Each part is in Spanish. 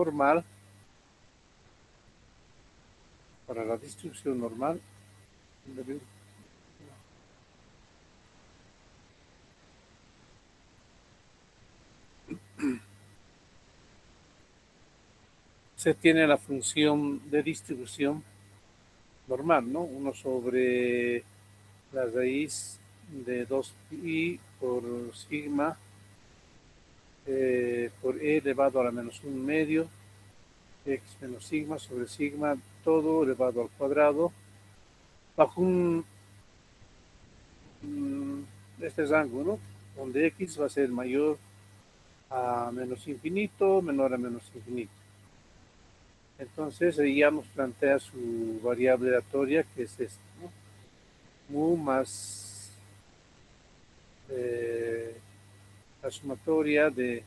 normal, para la distribución normal, se tiene la función de distribución normal, ¿no? 1 sobre la raíz de 2pi por sigma por e elevado a la menos 1 medio, x menos sigma sobre sigma, todo elevado al cuadrado, bajo este rango, ¿no? Donde x va a ser mayor a menos infinito, menor a menos infinito. Entonces ahí ya nos plantea su variable aleatoria, que es esta, ¿no? Mu más la sumatoria de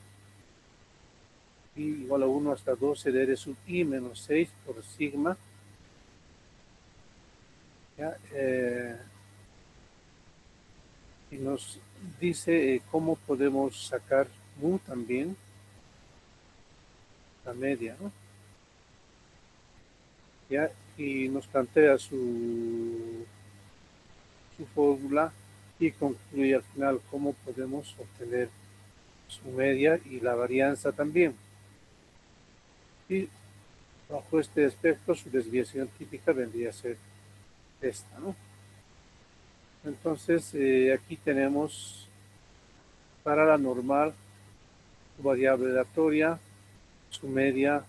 pi igual a 1 hasta 12 de r sub i menos 6 por sigma. ¿Ya? Y nos dice cómo podemos sacar mu también, la media, ¿no? ¿Ya? Y nos plantea su fórmula y concluye al final cómo podemos obtener su media y la varianza también. Y bajo este aspecto su desviación típica vendría a ser esta, ¿no? Entonces aquí tenemos para la normal su variable aleatoria, su media,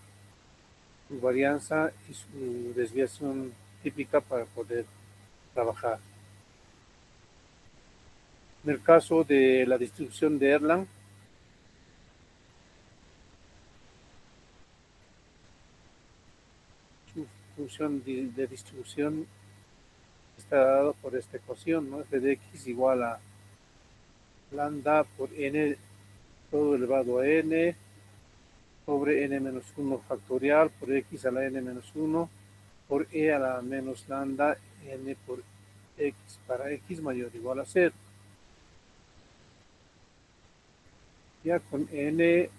su varianza y su desviación típica para poder trabajar. En el caso de la distribución de Erlang, su función de distribución está dado por esta ecuación, ¿no? F de x igual a lambda por n todo elevado a n sobre n menos 1 factorial por x a la n menos 1 por e a la menos lambda n por x para x mayor o igual a 0. Ya con n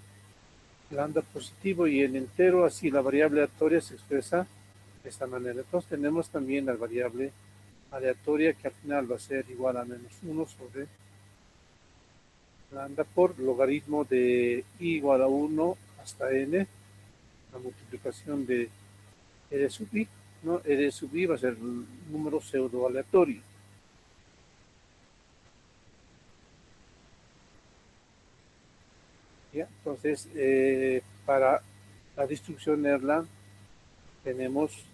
lambda positivo y n entero, así la variable aleatoria se expresa de esta manera. Entonces tenemos también la variable aleatoria que al final va a ser igual a menos 1 sobre lambda por logaritmo de i igual a 1 hasta n, la multiplicación de r sub i, ¿no? R sub i va a ser el número pseudo aleatorio. ¿Ya? Entonces, para la distribución Erlang tenemos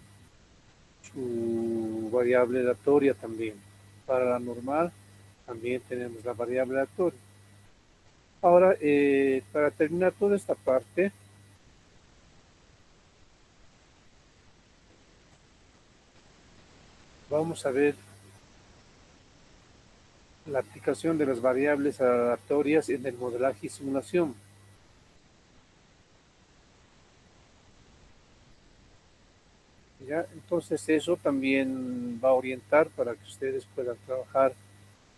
su variable aleatoria también. Para la normal también tenemos la variable aleatoria. Ahora, para terminar toda esta parte, vamos a ver la aplicación de las variables aleatorias en el modelaje y simulación. ¿Ya? Entonces eso también va a orientar para que ustedes puedan trabajar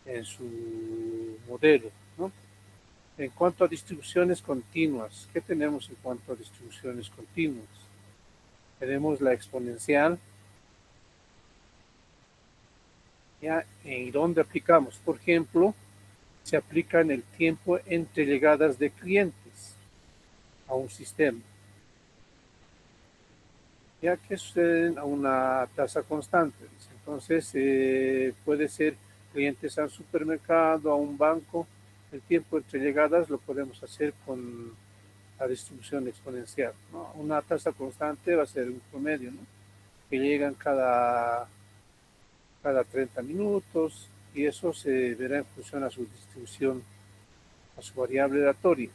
en su modelo, ¿no? En cuanto a distribuciones continuas, ¿qué tenemos en cuanto a distribuciones continuas? Tenemos la exponencial, ¿ya? ¿Y dónde aplicamos? Por ejemplo, se aplica en el tiempo entre llegadas de clientes a un sistema, ya que suceden a una tasa constante. Entonces, puede ser clientes al supermercado, a un banco. El tiempo entre llegadas lo podemos hacer con la distribución exponencial, ¿no? Una tasa constante va a ser un promedio, ¿no? Que llegan cada 30 minutos y eso se verá en función a su distribución, a su variable aleatoria.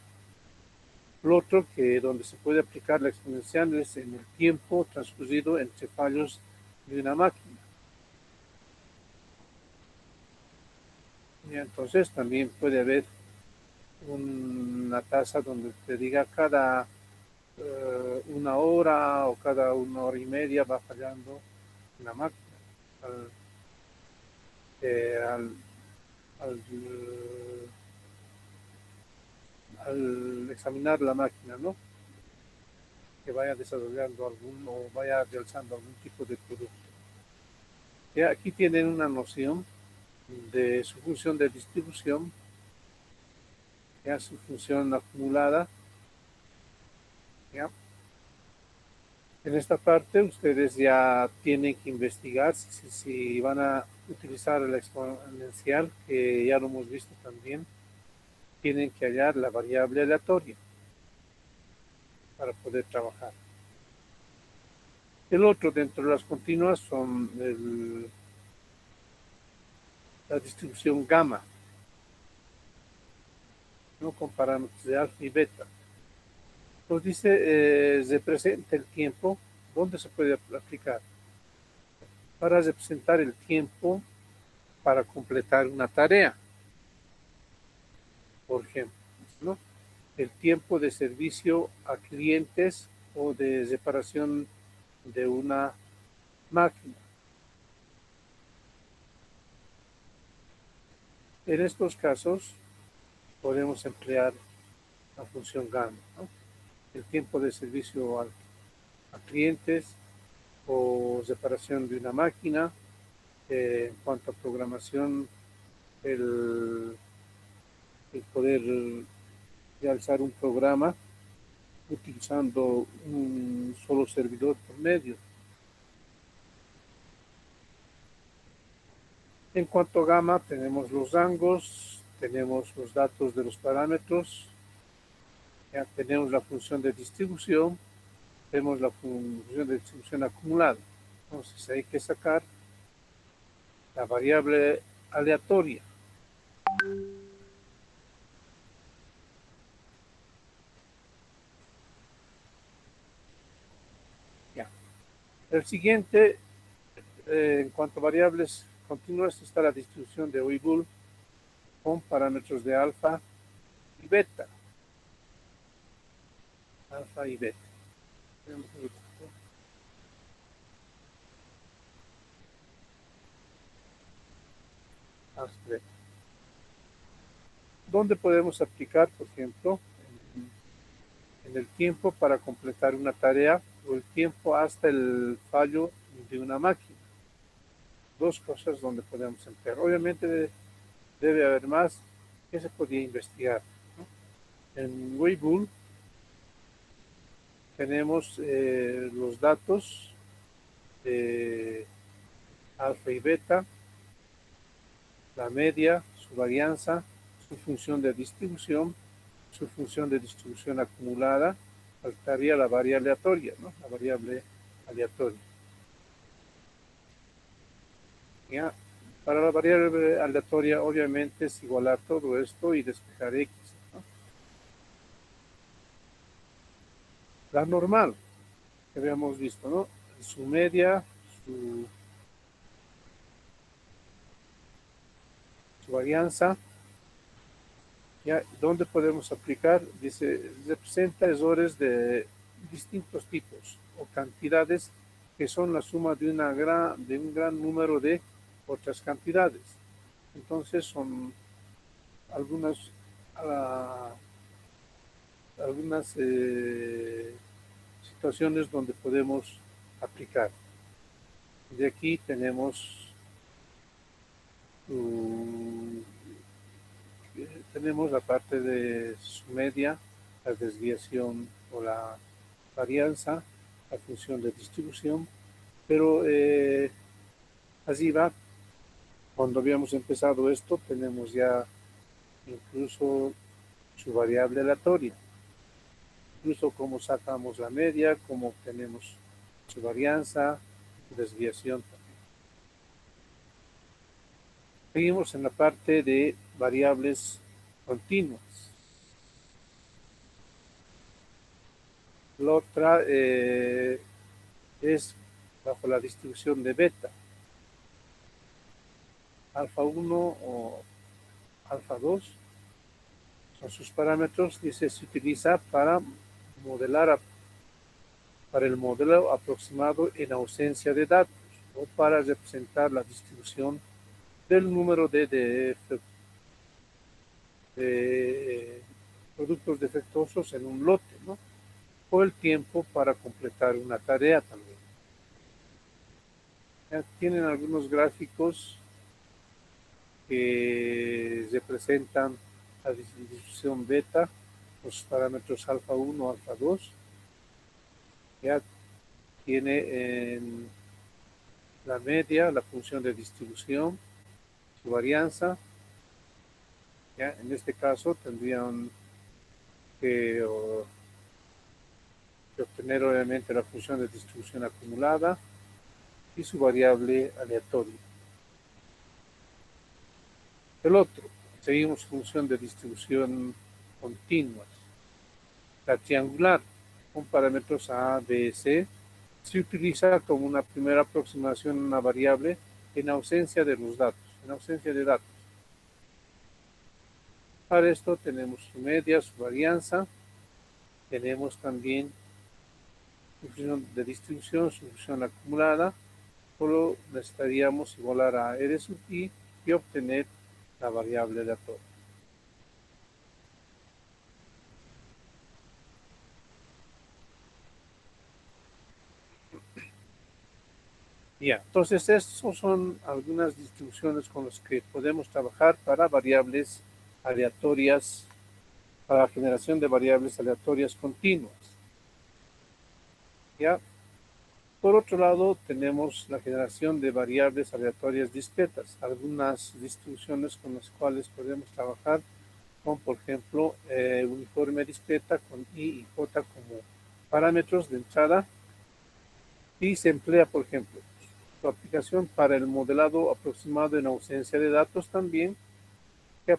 Lo otro que donde se puede aplicar la exponencial es en el tiempo transcurrido entre fallos de una máquina. Y entonces también puede haber una tasa donde te diga cada 1 hora o cada 1 hora y media va fallando una máquina al, al, al examinar la máquina, ¿no? que vaya desarrollando algún o vaya realizando algún tipo de producto. Ya aquí tienen una noción de su función de distribución, ya su función acumulada. ¿Ya? En esta parte ustedes ya tienen que investigar si van a utilizar la exponencial, que ya lo hemos visto también. Tienen que hallar la variable aleatoria para poder trabajar. El otro dentro de las continuas son la distribución gamma, ¿no? Con parámetros de alfa y beta. Nos dice, representa el tiempo. ¿Dónde se puede aplicar? Para representar el tiempo para completar una tarea, por ejemplo, ¿no? El tiempo de servicio a clientes o de reparación de una máquina. En estos casos podemos emplear la función gamma, ¿no? El tiempo de servicio a clientes o reparación de una máquina. En cuanto a programación, el poder realizar un programa utilizando un solo servidor por medio. En cuanto a gamma, tenemos los rangos, tenemos los datos de los parámetros, ya tenemos la función de distribución, tenemos la función de distribución acumulada. Entonces hay que sacar la variable aleatoria. Ya. El siguiente, en cuanto a variables continuas, está la distribución de Weibull con parámetros de alfa y beta. Alfa y beta. ¿Dónde podemos aplicar, por ejemplo, en el tiempo para completar una tarea o el tiempo hasta el fallo de una máquina? Dos cosas donde podemos emplear. Obviamente debe haber más que se podría investigar, ¿no? En Weibull tenemos los datos de alfa y beta, la media, su varianza, su función de distribución acumulada, faltaría la variable aleatoria, ¿no? La variable aleatoria. ¿Ya? Para la variable aleatoria, obviamente, es igualar todo esto y despejar X, ¿no? La normal, que habíamos visto, ¿no? Su media, su varianza. ¿Ya? ¿Dónde podemos aplicar? Dice, representa errores de distintos tipos o cantidades que son la suma de un gran número de otras cantidades. Entonces son algunas, uh, algunas situaciones donde podemos aplicar. De aquí tenemos la parte de su media, la desviación o la varianza, la función de distribución, pero así va. Cuando habíamos empezado esto, tenemos ya incluso su variable aleatoria, incluso cómo sacamos la media, cómo obtenemos su varianza, su desviación también. Seguimos en la parte de variables continuas. La otra es bajo la distribución de beta. Alfa 1 o alfa 2 son sus parámetros, dice, se utiliza para modelar para el modelo aproximado en ausencia de datos o para representar la distribución del número de productos defectuosos en un lote, ¿no? o el tiempo para completar una tarea también. Ya tienen algunos gráficos que representan la distribución beta, los parámetros alfa 1, alfa 2. Ya tiene en la media la función de distribución, su varianza. ¿Ya? En este caso tendrían que obtener obviamente la función de distribución acumulada y su variable aleatoria. El otro, seguimos función de distribución continua. La triangular, con parámetros A, B, C, se utiliza como una primera aproximación a una variable en ausencia de los datos, en ausencia de datos. Para esto tenemos su media, su varianza, tenemos también su función de distribución, su función acumulada. Solo necesitaríamos igualar a R sub I y obtener la variable aleatoria. Ya, entonces estas son algunas distribuciones con las que podemos trabajar para variables aleatorias, para la generación de variables aleatorias continuas. Ya, por otro lado tenemos la generación de variables aleatorias discretas, algunas distribuciones con las cuales podemos trabajar con, por ejemplo, uniforme discreta con I y J como parámetros de entrada, y se emplea, por ejemplo, su aplicación para el modelado aproximado en ausencia de datos también, que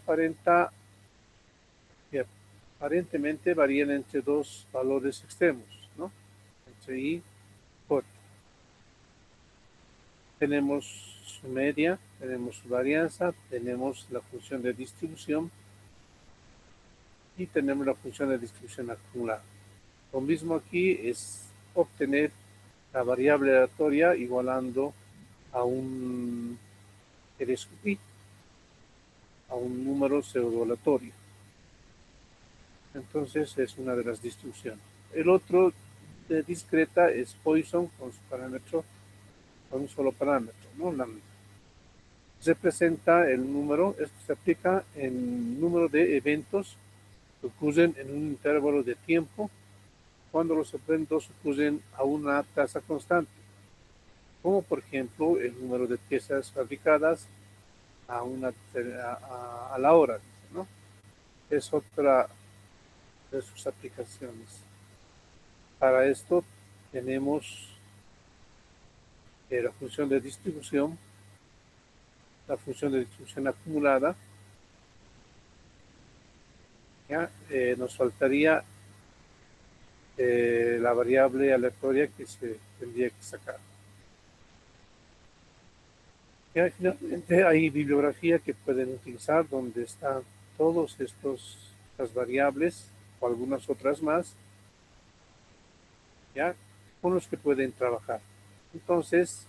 aparentemente varían entre dos valores extremos, ¿no? Entre I y J. Tenemos su media, tenemos su varianza, tenemos la función de distribución y tenemos la función de distribución acumulada. Lo mismo aquí es obtener la variable aleatoria igualando a un R sub I, a un número pseudo aleatorio. Entonces es una de las distribuciones. El otro de discreta es Poisson con su parámetro, con un solo parámetro, ¿no? Lambda. Representa el número, esto se aplica en número de eventos que ocurren en un intervalo de tiempo cuando los eventos ocurren a una tasa constante, como por ejemplo el número de piezas fabricadas a la hora, ¿no? Es otra de sus aplicaciones. Para esto tenemos la función de distribución, la función de distribución acumulada. ¿Ya? Nos faltaría la variable aleatoria que se tendría que sacar. Ya, finalmente hay bibliografía que pueden utilizar donde están todas estas variables o algunas otras más, ya, con los que pueden trabajar. Entonces,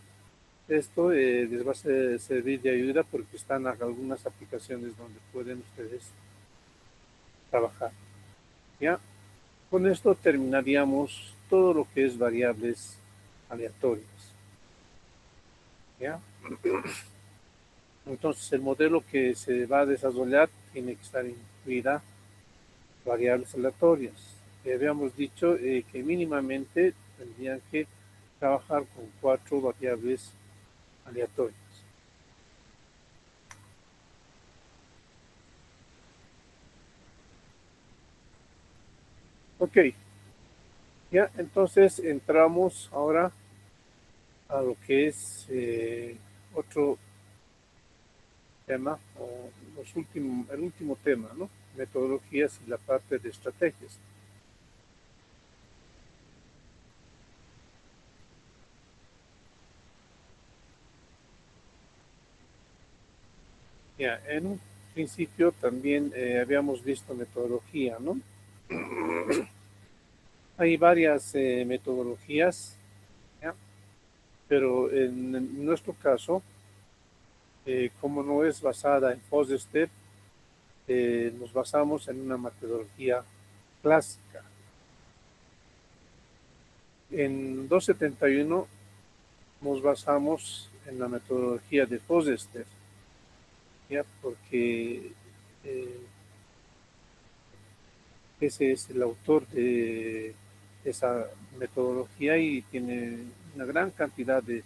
esto les va a servir de ayuda porque están algunas aplicaciones donde pueden ustedes trabajar. ¿Ya? Con esto terminaríamos todo lo que es variables aleatorias. ¿Ya? Entonces, el modelo que se va a desarrollar tiene que estar incluida variables aleatorias. Habíamos dicho que mínimamente tendrían que trabajar con 4 variables aleatorias. Ok, ya entonces entramos ahora a lo que es otro tema, o el último tema, ¿no? Metodologías y la parte de estrategias. Ya, en un principio también habíamos visto metodología, ¿no? Hay varias metodologías, ¿ya? Pero en nuestro caso, como no es basada en FOSDEM, nos basamos en una metodología clásica. En 271 nos basamos en la metodología de Foster, ¿ya? Porque ese es el autor de esa metodología y tiene una gran cantidad de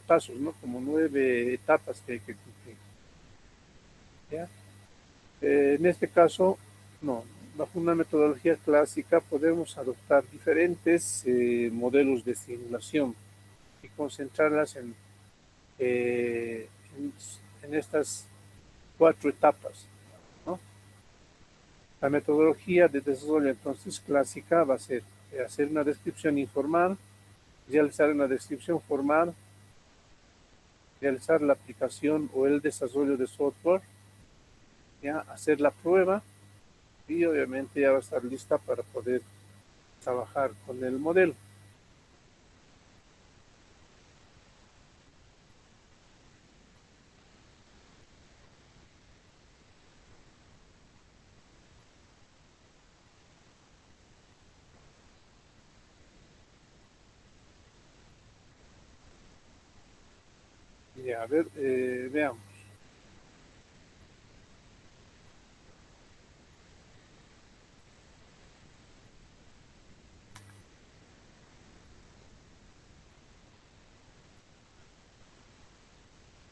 pasos, ¿no? Como 9 etapas que hay que cumplir, ¿ya? En este caso, no, bajo una metodología clásica podemos adoptar diferentes modelos de simulación y concentrarlas eh, en estas 4 etapas, ¿no? La metodología de desarrollo entonces clásica va a ser hacer una descripción informal, realizar una descripción formal, realizar la aplicación o el desarrollo de software, ¿ya? Hacer la prueba y obviamente ya va a estar lista para poder trabajar con el modelo. Ya, a ver, veamos.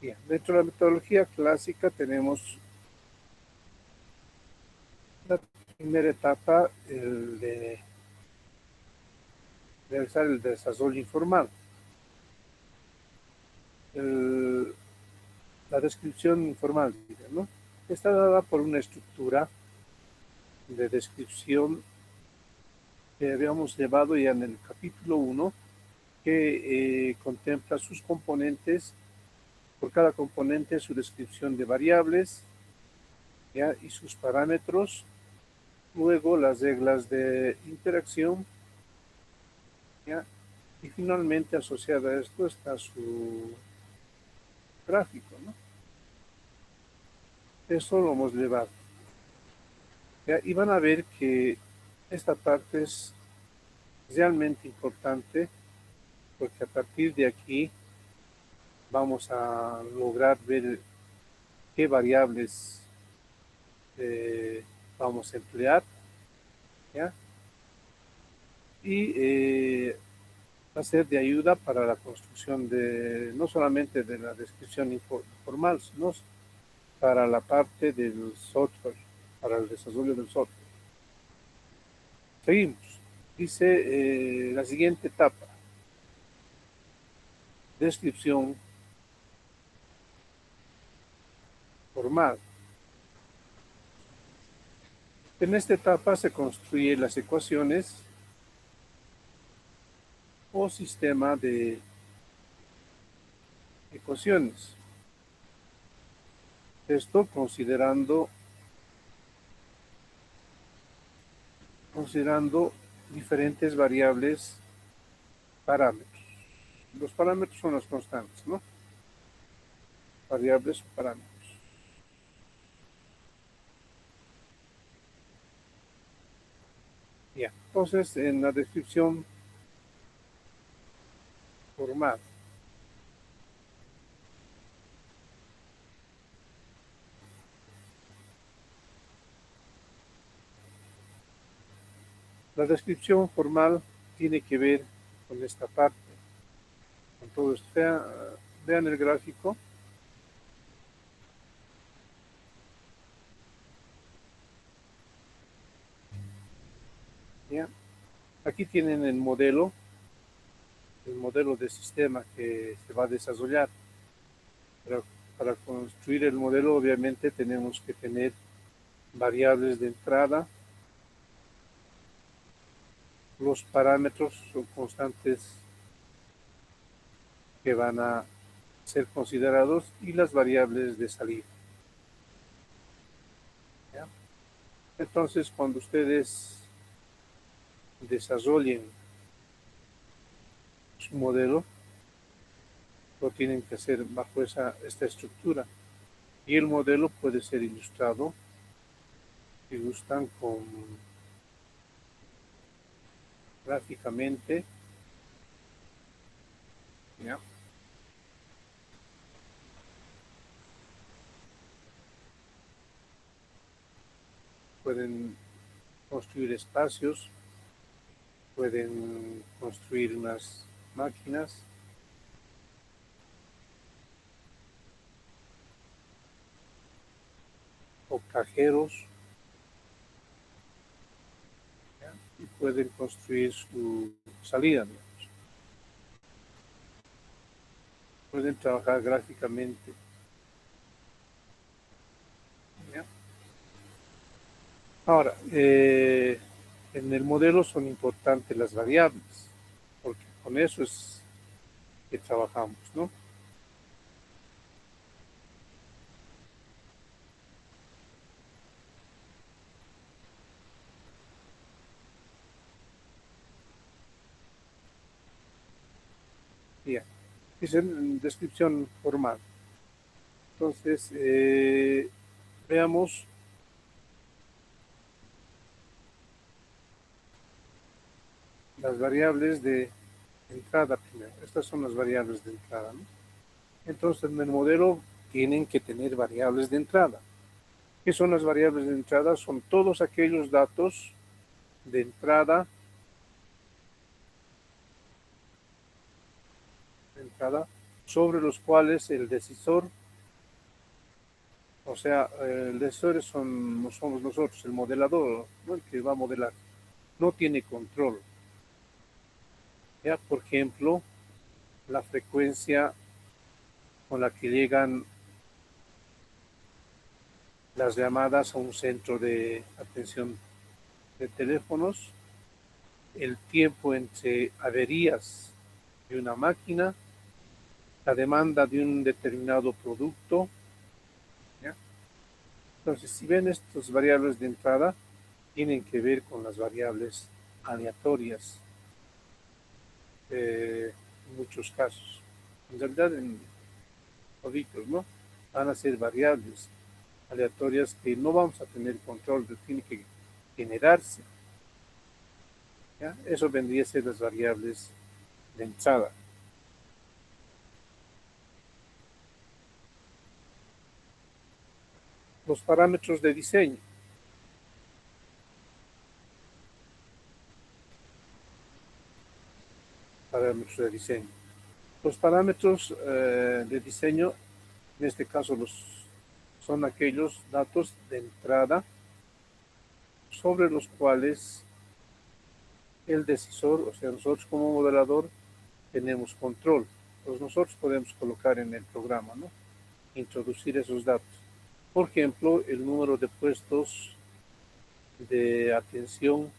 Bien, dentro de la metodología clásica tenemos la primera etapa, el de realizar el desarrollo informal. La descripción informal, ¿no? Está dada por una estructura de descripción que habíamos llevado ya en el capítulo 1, que contempla sus componentes, por cada componente su descripción de variables, ¿ya? Y sus parámetros, luego las reglas de interacción, ¿ya? Y finalmente asociada a esto está su gráfico, ¿no? Eso lo hemos llevado, ¿ya? Y van a ver que esta parte es realmente importante porque a partir de aquí vamos a lograr ver qué variables vamos a emplear, ¿ya? Y va a ser de ayuda para la construcción de, no solamente de la descripción informal, sino para la parte del software, para el desarrollo del software. Seguimos. Dice la siguiente etapa, descripción formal. En esta etapa se construyen las ecuaciones o sistema de ecuaciones. Esto considerando diferentes variables, parámetros. Los parámetros son las constantes, ¿no? Variables o parámetros. Ya. Entonces, en la descripción formal, la descripción formal tiene que ver con esta parte, con todo esto. Vean el gráfico. ¿Ya? Aquí tienen el modelo de sistema que se va a desarrollar. Pero para construir el modelo, obviamente, tenemos que tener variables de entrada. Los parámetros son constantes que van a ser considerados y las variables de salida. ¿Ya? Entonces, cuando ustedes desarrollen su modelo, lo tienen que hacer bajo esta estructura. Y el modelo puede ser ilustrado, si gustan, gráficamente, ¿ya? Pueden construir espacios, pueden construir unas máquinas, o cajeros, ¿ya? Y pueden construir su salida, digamos. Pueden trabajar gráficamente, ¿ya? Ahora, en el modelo son importantes las variables, porque con eso es que trabajamos, ¿no? Bien, dice en descripción formal. Entonces, veamos las variables de entrada primero. Estas son las variables de entrada, ¿no? Entonces, en el modelo tienen que tener variables de entrada. ¿Qué son las variables de entrada? Son todos aquellos datos de entrada sobre los cuales el decisor, o sea, el decisor somos nosotros, el modelador, ¿no? El que va a modelar, no tiene control. ¿Ya? Por ejemplo, la frecuencia con la que llegan las llamadas a un centro de atención de teléfonos, el tiempo entre averías de una máquina, la demanda de un determinado producto, ¿ya? Entonces, si ven estas variables de entrada, tienen que ver con las variables aleatorias, en muchos casos. En realidad, en toditos, ¿no? Van a ser variables aleatorias que no vamos a tener control, tiene que generarse, ¿ya? Eso vendría a ser las variables de entrada. Los parámetros de diseño. Parámetros de diseño. Los parámetros de diseño, en este caso, son aquellos datos de entrada sobre los cuales el decisor, o sea, nosotros como modelador, tenemos control. Entonces nosotros podemos colocar en el programa, ¿no? Introducir esos datos. Por ejemplo, el número de puestos de atención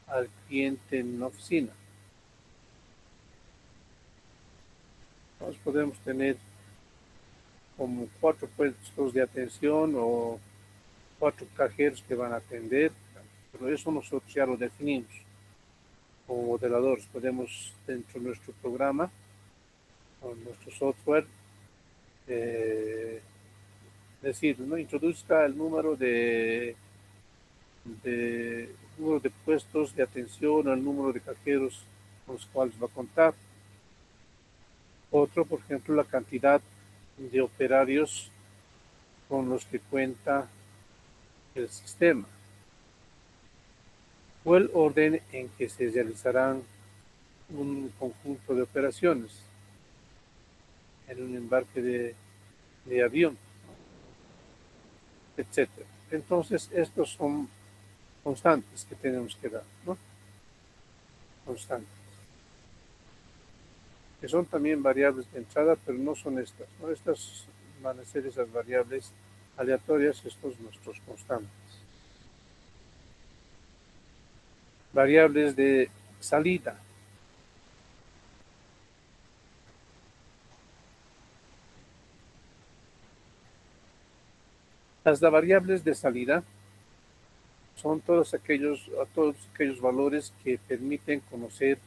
al cliente en una oficina. Entonces podemos tener como 4 puestos de atención o 4 cajeros que van a atender, pero eso nosotros ya lo definimos como modeladores. Podemos, dentro de nuestro programa, con nuestro software, decir, ¿no? Introduzca el número de puestos de atención, al número de cajeros con los cuales va a contar. Otro, por ejemplo, la cantidad de operarios con los que cuenta el sistema, o el orden en que se realizarán un conjunto de operaciones en un embarque de avión, etc. Entonces, estos son constantes que tenemos que dar, ¿no? Constantes. Que son también variables de entrada, pero no son estas, ¿no? Estas van a ser esas variables aleatorias, estos nuestros constantes. Variables de salida. Las variables de salida son todos aquellos valores que permiten conocer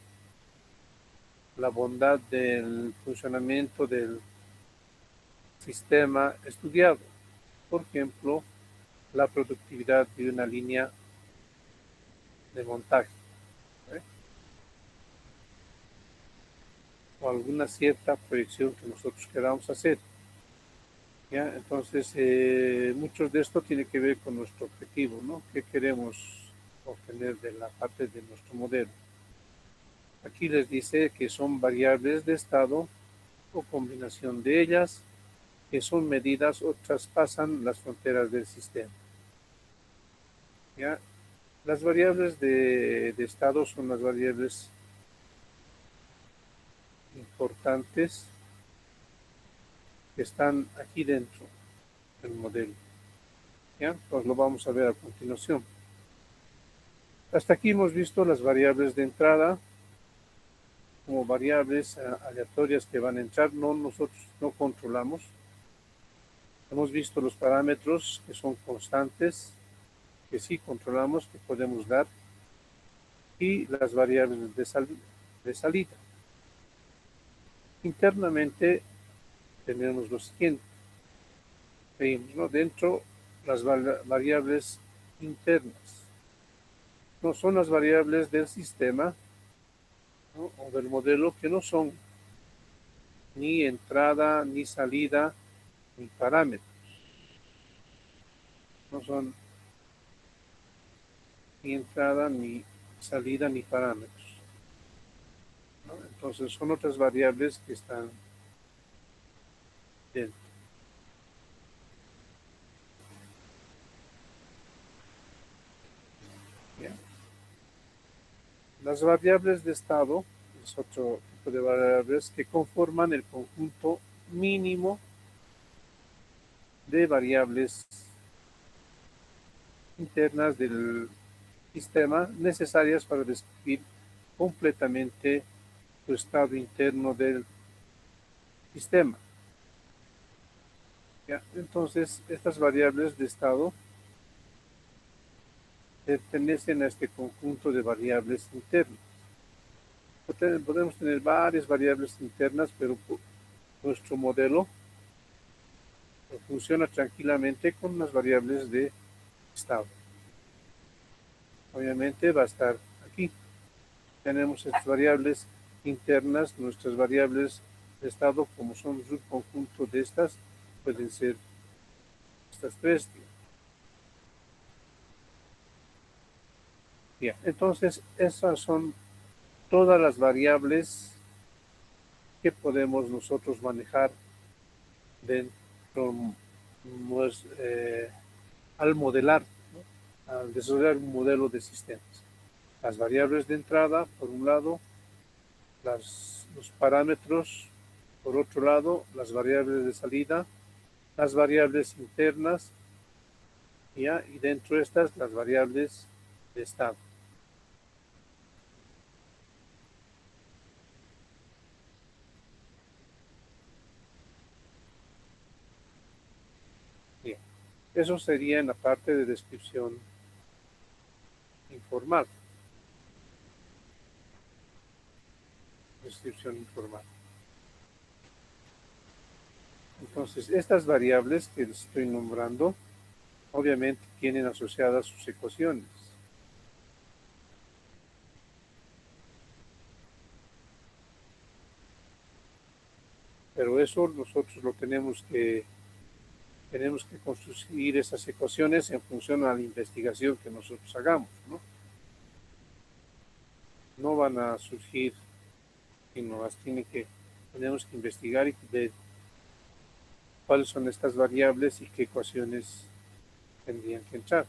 la bondad del funcionamiento del sistema estudiado. Por ejemplo, la productividad de una línea de montaje, ¿eh? O alguna cierta proyección que nosotros queramos hacer. ¿Ya? Entonces, mucho de esto tiene que ver con nuestro objetivo, ¿no? ¿Qué queremos obtener de la parte de nuestro modelo? Aquí les dice que son variables de estado o combinación de ellas, que son medidas o traspasan las fronteras del sistema. ¿Ya? Las variables de estado son las variables importantes que están aquí dentro del modelo. ¿Ya? Pues lo vamos a ver a continuación. Hasta aquí hemos visto las variables de entrada como variables aleatorias que van a entrar, nosotros no controlamos. Hemos visto los parámetros que son constantes, que sí controlamos, que podemos dar, y las variables de salida. Internamente tenemos lo siguiente. Veis, ¿no? Dentro las variables internas. No son las variables del sistema, ¿no? O del modelo, que no son ni entrada, ni salida, ni parámetros. No son ni entrada, ni salida, ni parámetros, ¿no? Entonces son otras variables que están dentro. Bien. Las variables de estado es otro tipo de variables que conforman el conjunto mínimo de variables internas del sistema necesarias para describir completamente su estado interno del sistema. ¿Ya? Entonces, estas variables de estado pertenecen a este conjunto de variables internas. Podemos tener varias variables internas, pero nuestro modelo funciona tranquilamente con las variables de estado. Obviamente va a estar aquí. Tenemos estas variables internas, nuestras variables de estado, como son un subconjunto de estas, pueden ser estas tres. Bien, entonces esas son todas las variables que podemos nosotros manejar dentro, pues, al modelar, ¿no? Al desarrollar un modelo de sistemas. Las variables de entrada, por un lado, los parámetros, por otro lado, las variables de salida, las variables internas, ¿ya? Y dentro de estas, las variables de estado. Bien. Eso sería en la parte de descripción informal. Descripción informal. Entonces, estas variables que les estoy nombrando, obviamente tienen asociadas sus ecuaciones. Pero eso nosotros lo tenemos que construir esas ecuaciones en función a la investigación que nosotros hagamos, ¿no? No van a surgir, sino las tenemos que investigar y ver cuáles son estas variables y qué ecuaciones tendrían que entrar.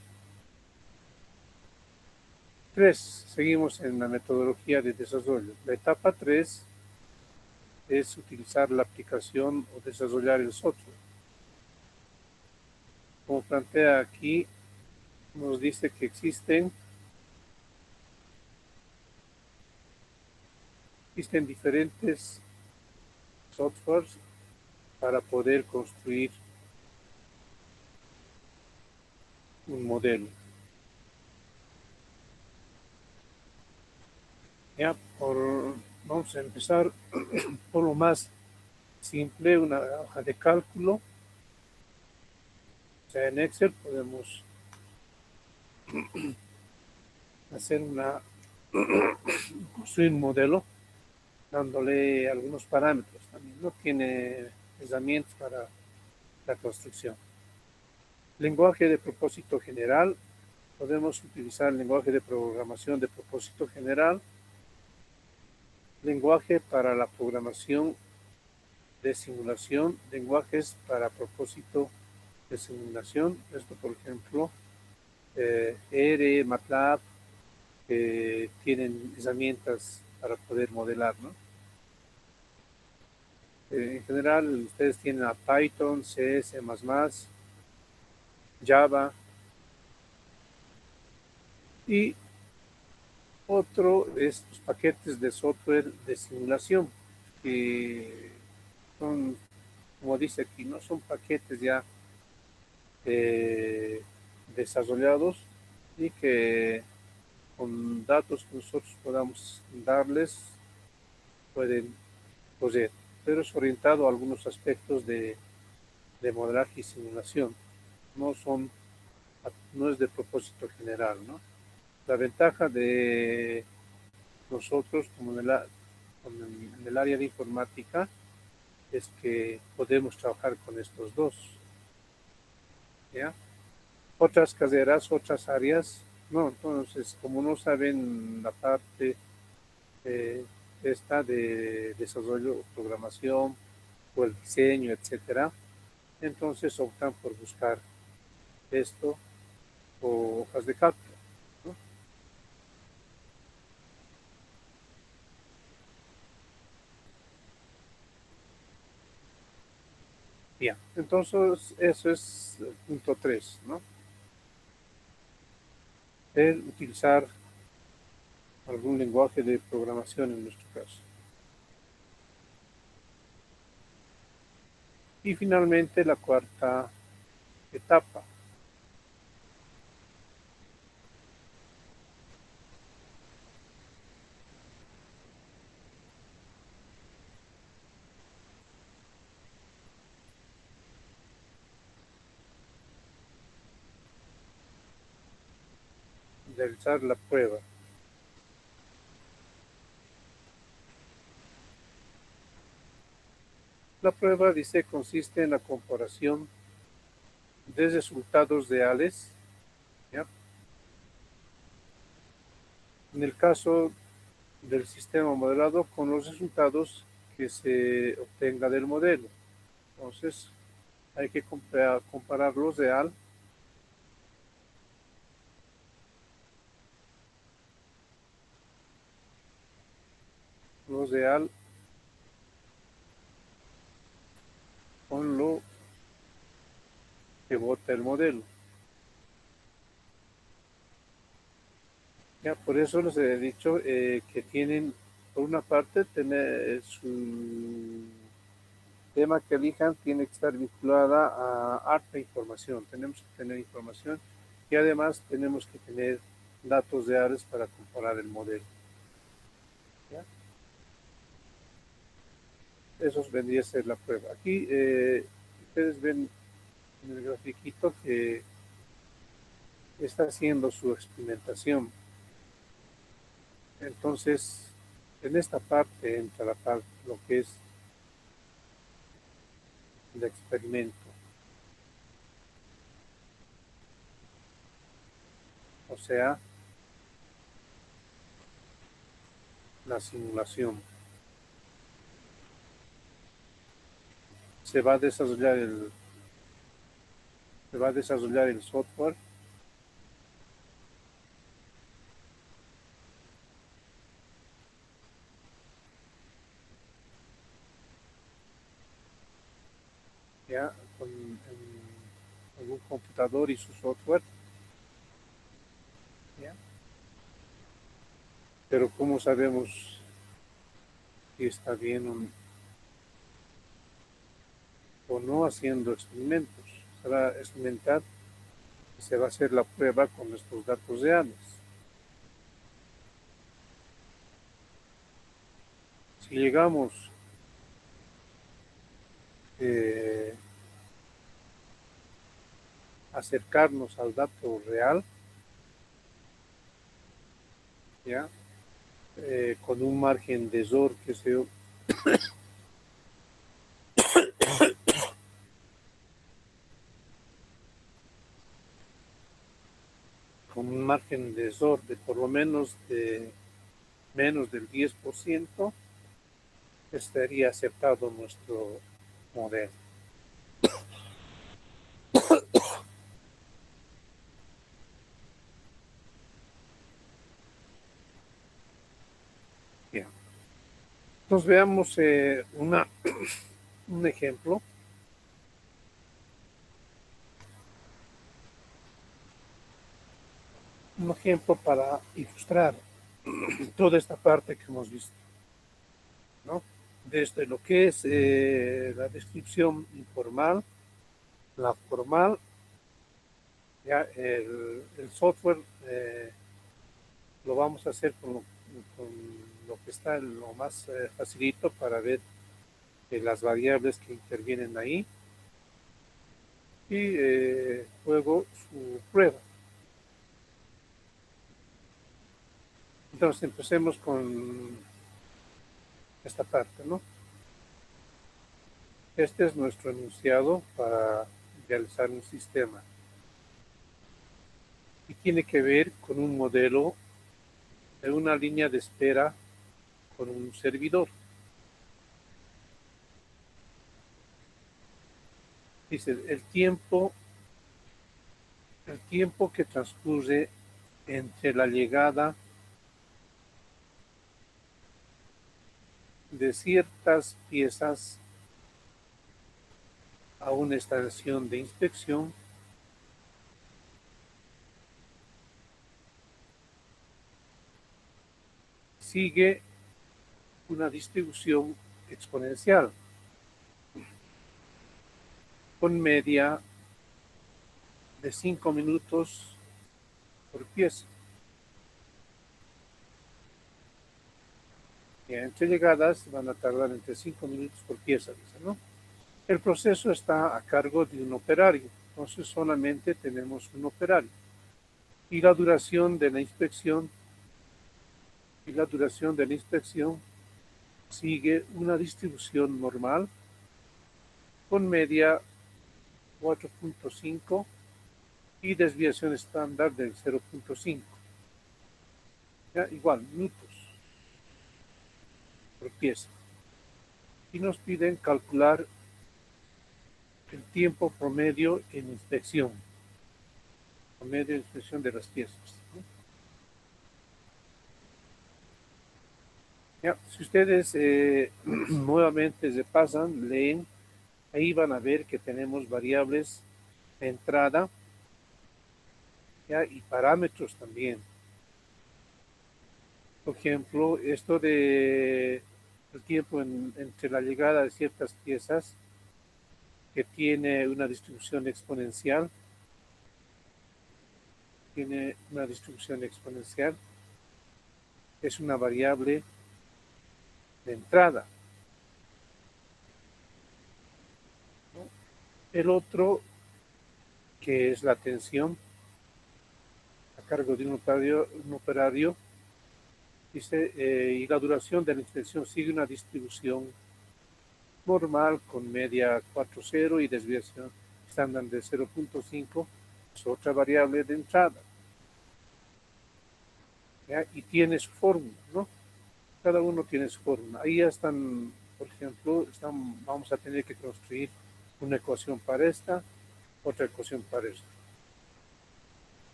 3. Seguimos en la metodología de desarrollo. La etapa 3 es utilizar la aplicación o desarrollar el software. Como plantea aquí, nos dice que existen diferentes softwares para poder construir un modelo. Ya, vamos a empezar por lo más simple, una hoja de cálculo. O sea, en Excel podemos hacer construir un modelo. dándole algunos parámetros también. No tiene herramientas para la construcción. Lenguaje de propósito general. Podemos utilizar el lenguaje de programación de propósito general, lenguaje para la programación de simulación, lenguajes para propósito de simulación. Esto, por ejemplo, R, MATLAB, tienen herramientas para poder modelar, ¿no? En general, ustedes tienen a Python, C, C++, Java y otro es los paquetes de software de simulación, que son, como dice aquí, no son paquetes ya desarrollados y que con datos que nosotros podamos darles pueden correr, pero es orientado a algunos aspectos de modelaje y simulación. No son, no es de propósito general, ¿no? La ventaja de nosotros, como en el área de informática, es que podemos trabajar con estos dos, ¿ya? Otras carreras, otras áreas, no, entonces, como no saben la parte esta de desarrollo, programación o el diseño, etcétera, entonces optan por buscar esto o hojas de cálculo, ¿no? Bien, entonces eso es el punto 3, ¿no? El utilizar algún lenguaje de programación en nuestro caso. Y finalmente la cuarta etapa, realizar la prueba. La prueba, dice, consiste en la comparación de resultados reales, ¿ya? En el caso del sistema modelado con los resultados que se obtenga del modelo. Entonces, hay que comparar lo real con lo que vota el modelo. Ya, por eso les he dicho que tienen, por una parte, tener su tema que elijan tiene que estar vinculada a harta información. Tenemos que tener información y además tenemos que tener datos reales para comparar el modelo. ¿Ya? Eso vendría a ser la prueba. Aquí ustedes ven en el grafiquito que está haciendo su experimentación. Entonces, en esta parte entra la parte, lo que es el experimento, o sea, la simulación. Se va a desarrollar se va a desarrollar el software, ya con algún computador y su software, ¿ya? Pero ¿cómo sabemos si está bien o no haciendo experimentos? Se va a experimentar y se va a hacer la prueba con nuestros datos reales. Si llegamos eh, a acercarnos al dato real, ¿ya? con un margen de error que se con un margen de error de por lo menos de menos del 10%, estaría aceptado nuestro modelo. Bien. Entonces veamos un ejemplo. Un ejemplo para ilustrar toda esta parte que hemos visto, ¿no? Desde lo que es la descripción informal, la formal, ya el software lo vamos a hacer con lo que está lo más facilito para ver las variables que intervienen ahí y luego su prueba. Entonces empecemos con esta parte, ¿no? Este es nuestro enunciado para realizar un sistema y tiene que ver con un modelo de una línea de espera con un servidor. Dice, el tiempo que transcurre entre la llegada de ciertas piezas a una estación de inspección sigue una distribución exponencial con media de 5 minutos por pieza. Y entre llegadas van a tardar entre 5 minutos por pieza, dice, ¿no? El proceso está a cargo de un operario, entonces solamente tenemos un operario. Y la duración de la inspección sigue una distribución normal con media 4.5 y desviación estándar del 0.5. Igual, minutos por pieza. Y nos piden calcular el tiempo promedio en inspección. Promedio de inspección de las piezas, ¿no? Si ustedes nuevamente se pasan, leen, ahí van a ver que tenemos variables de entrada, y parámetros también. Por ejemplo, esto de el tiempo entre la llegada de ciertas piezas que tiene una distribución exponencial, es una variable de entrada, ¿no? El otro, que es la tensión a cargo de un operario dice, y la duración de la inspección sigue una distribución normal con media 4.0 y desviación estándar de 0.5, es otra variable de entrada. ¿Ya? Y tiene su fórmula, ¿no? Cada uno tiene su fórmula. Ahí ya están, por ejemplo, vamos a tener que construir una ecuación para esta, otra ecuación para esta.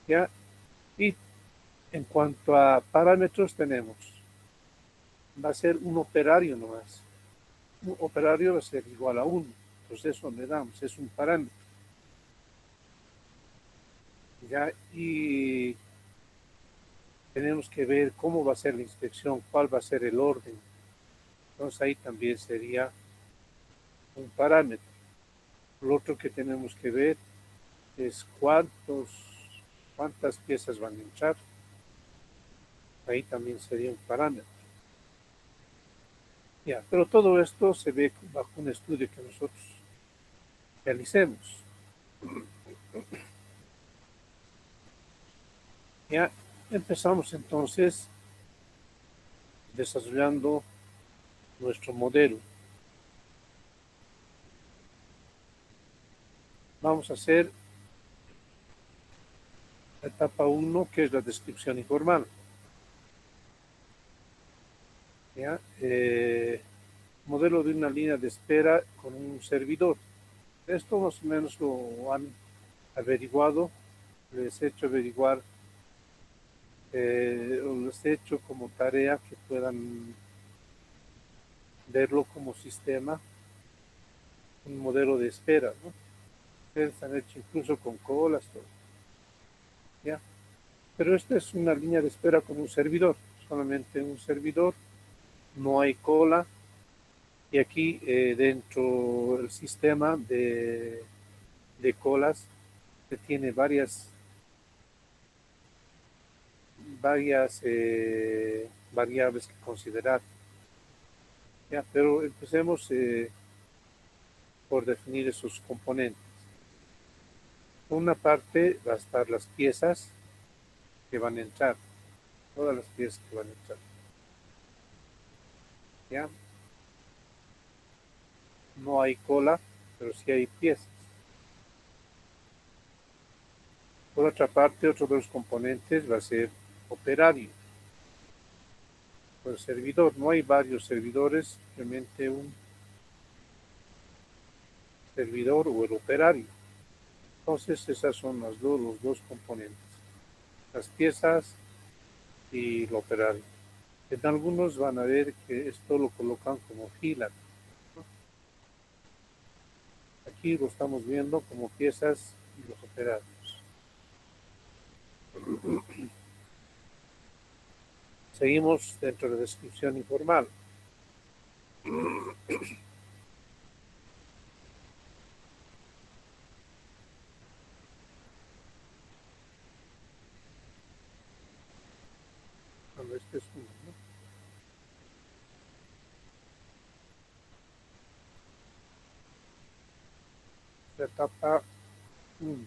¿Ya? Y en cuanto a parámetros tenemos, va a ser un operario nomás. Un operario va a ser igual a 1. Entonces eso le damos, es un parámetro. ¿Ya? Y tenemos que ver cómo va a ser la inspección, cuál va a ser el orden. Entonces ahí también sería un parámetro. Lo otro que tenemos que ver es cuántas piezas van a entrar. Ahí también sería un parámetro. Ya, pero todo esto se ve bajo un estudio que nosotros realicemos. Ya empezamos entonces desarrollando nuestro modelo. Vamos a hacer la etapa 1, que es la descripción informal. ¿Ya? Modelo de una línea de espera con un servidor. Esto más o menos lo han averiguado, les he hecho averiguar, o les he hecho como tarea que puedan verlo como sistema, un modelo de espera, ¿no? Ustedes han hecho incluso con colas, todo, ¿ya? Pero esta es una línea de espera con un servidor, solamente un servidor, no hay cola, y aquí dentro del sistema de colas que tiene varias variables que considerar. ¿Ya? Pero empecemos por definir esos componentes. Una parte va a estar las piezas que van a entrar, todas las piezas que van a entrar. ¿Ya? No hay cola, pero sí hay piezas. Por otra parte, otro de los componentes va a ser operario, o el servidor. No hay varios servidores, simplemente un servidor o el operario. Entonces, esas son los dos componentes, las piezas y el operario. En algunos van a ver que esto lo colocan como fila. Aquí lo estamos viendo como piezas y los operarios. Seguimos dentro de la descripción informal. Bueno, este es uno, ¿no? La etapa 1.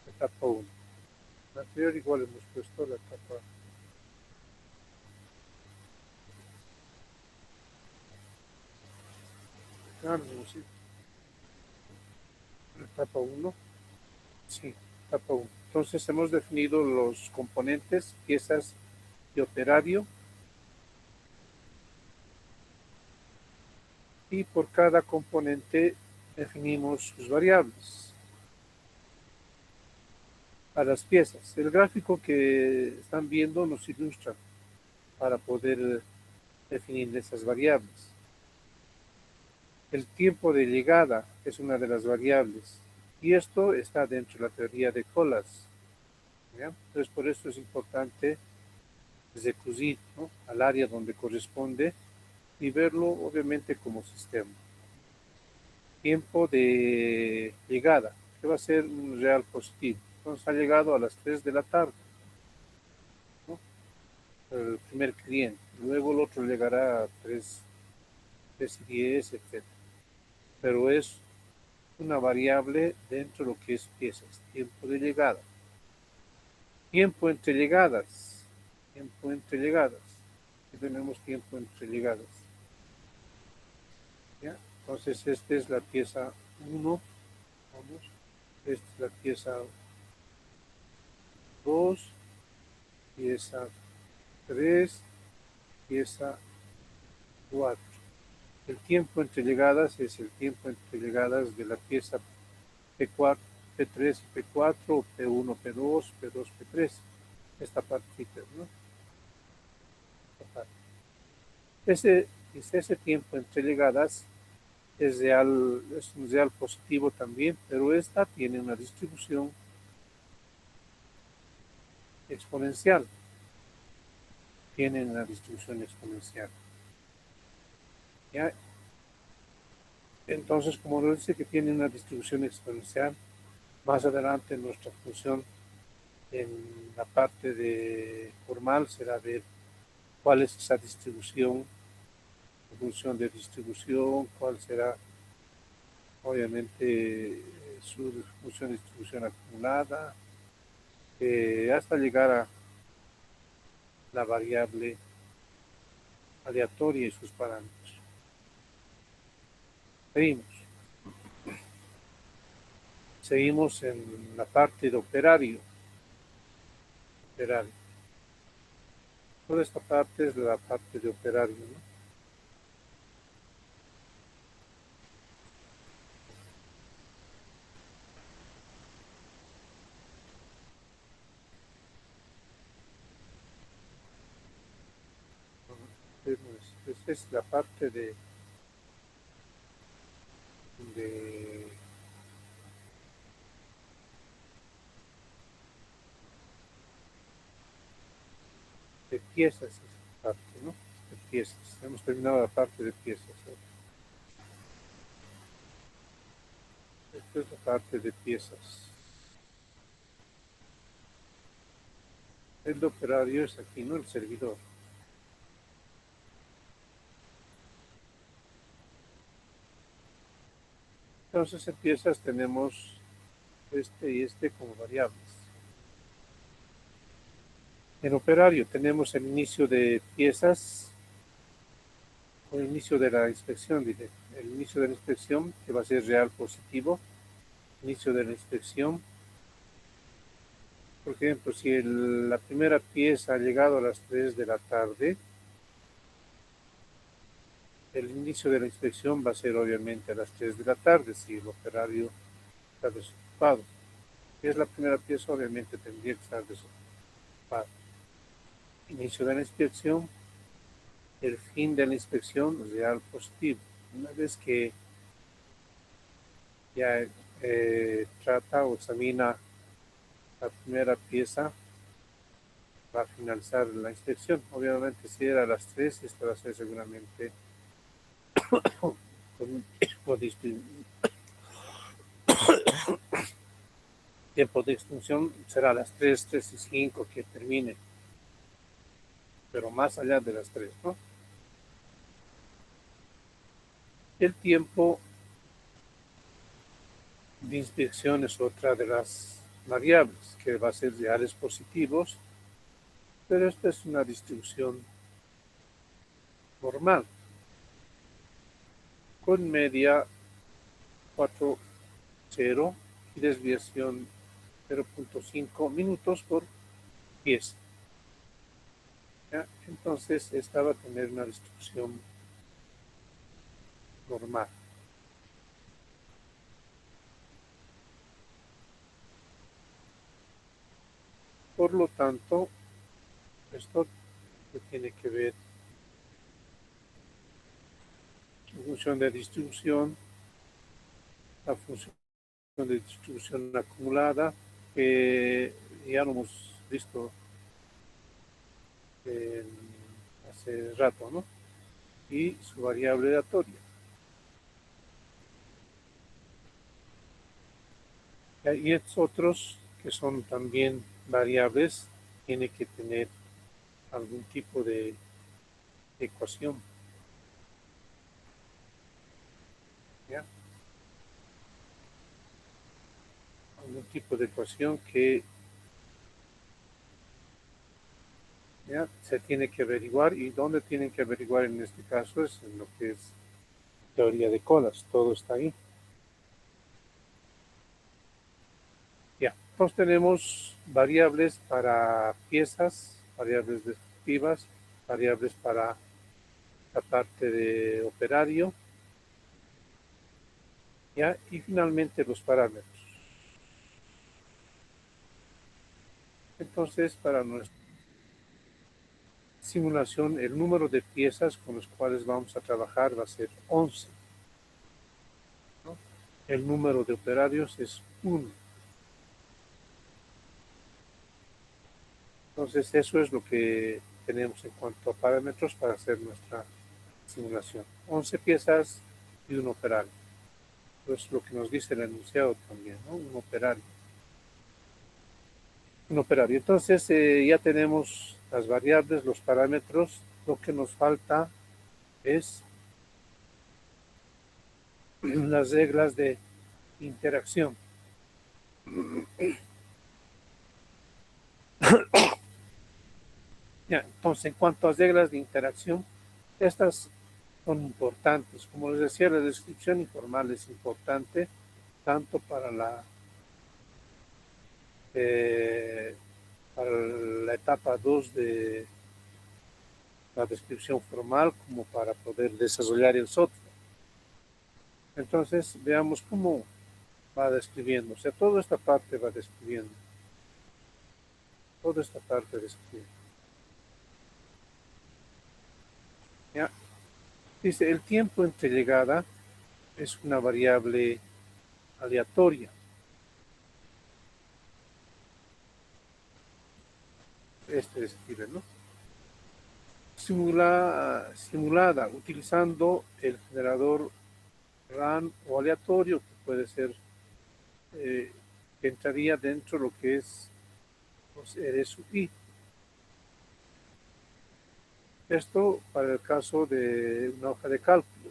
Etapa 1. La anterior igual hemos puesto la etapa. Ah, no, sí. La etapa 1. Sí, etapa 1. Entonces hemos definido los componentes, piezas y operario. Y por cada componente definimos sus variables a las piezas. El gráfico que están viendo nos ilustra para poder definir esas variables. El tiempo de llegada es una de las variables y esto está dentro de la teoría de colas. ¿Ya? Entonces por eso es importante recurrir, ¿no?, al área donde corresponde y verlo obviamente como sistema. Tiempo de llegada, que va a ser un real positivo. Entonces ha llegado a las 3 de la tarde, ¿no?, el primer cliente. Luego el otro llegará a 3:10, etc. Pero es una variable dentro de lo que es piezas. Tiempo de llegada. Tiempo entre llegadas. Tiempo entre llegadas. Aquí tenemos tiempo entre llegadas. ¿Ya? Entonces esta es la pieza 1. Vamos. Esta es la pieza 2. Pieza 3. Pieza 4. El tiempo entre llegadas es el tiempo entre llegadas de la pieza P4, P3 y P4, o P1, P2, P2, P3. Esta partita, ¿no? Esta parte. Ese tiempo entre llegadas es un real positivo también, pero esta tiene una distribución exponencial. Tiene una distribución exponencial. ¿Ya? Entonces, como lo dice que tiene una distribución exponencial, más adelante en nuestra función, en la parte de formal, será ver cuál es esa distribución, función de distribución, cuál será obviamente su función de distribución acumulada, hasta llegar a la variable aleatoria y sus parámetros. Seguimos en la parte de operario. Toda esta parte es la parte de operario, ¿no? Esa es la parte de, de piezas, esa parte, ¿no? De piezas. Hemos terminado la parte de piezas, ¿no? Esta es la parte de piezas. El operario es aquí, ¿no? El servidor. Entonces en piezas tenemos este y este como variables. En operario tenemos el inicio de piezas o el inicio de la inspección, diré. El inicio de la inspección que va a ser real positivo. Inicio de la inspección. Por ejemplo, si la primera pieza ha llegado a las 3 de la tarde, el inicio de la inspección va a ser obviamente a las 3 de la tarde si el operario está desocupado. Si es la primera pieza, obviamente tendría que estar desocupado. Inicio de la inspección, el fin de la inspección real positivo. Una vez que ya trata o examina la primera pieza, va a finalizar la inspección. Obviamente si era a las 3, esta va a ser seguramente con un tiempo de extinción será a las 3, 3 y 5 que termine, pero más allá de las 3, ¿no? El tiempo de inspección es otra de las variables que va a ser reales positivos, pero esta es una distribución normal con media 4,0 y desviación 0,5 minutos por pieza. ¿Ya? Entonces esta va a tener una distribución normal. Por lo tanto, esto tiene que ver en función de distribución, la función de distribución acumulada, que ya lo hemos visto hace rato, ¿no? Y su variable aleatoria. Y estos otros que son también variables, tiene que tener algún tipo de ecuación. ¿Ya? Algún tipo de ecuación que ¿ya? Se tiene que averiguar. ¿Y dónde tienen que averiguar en este caso? Es en lo que es teoría de colas. Todo está ahí. Ya. Entonces tenemos variables para piezas, variables descriptivas, variables para la parte de operario, ¿ya? Y finalmente los parámetros. Entonces, para nuestra simulación, el número de piezas con los cuales vamos a trabajar va a ser 11, ¿no? El número de operarios es 1. Entonces, eso es lo que tenemos en cuanto a parámetros para hacer nuestra simulación. 11 piezas y un operario. Eso es lo que nos dice el enunciado también, ¿no? Un operario. Un operario. Entonces, ya tenemos las variables, los parámetros. Lo que nos falta es las reglas de interacción. Ya, entonces, en cuanto a reglas de interacción, estas son importantes. Como les decía, la descripción informal es importante tanto eh, para la etapa 2 de la descripción formal como para poder desarrollar el software. Entonces, veamos cómo va describiendo. O sea, toda esta parte va describiendo. Toda esta parte describe. ¿Ya? Dice, el tiempo entre llegada es una variable aleatoria. Este describe, ¿no? Simulada utilizando el generador RAM o aleatorio, que puede ser, que entraría dentro de lo que es los RSUI. Esto para el caso de una hoja de cálculo,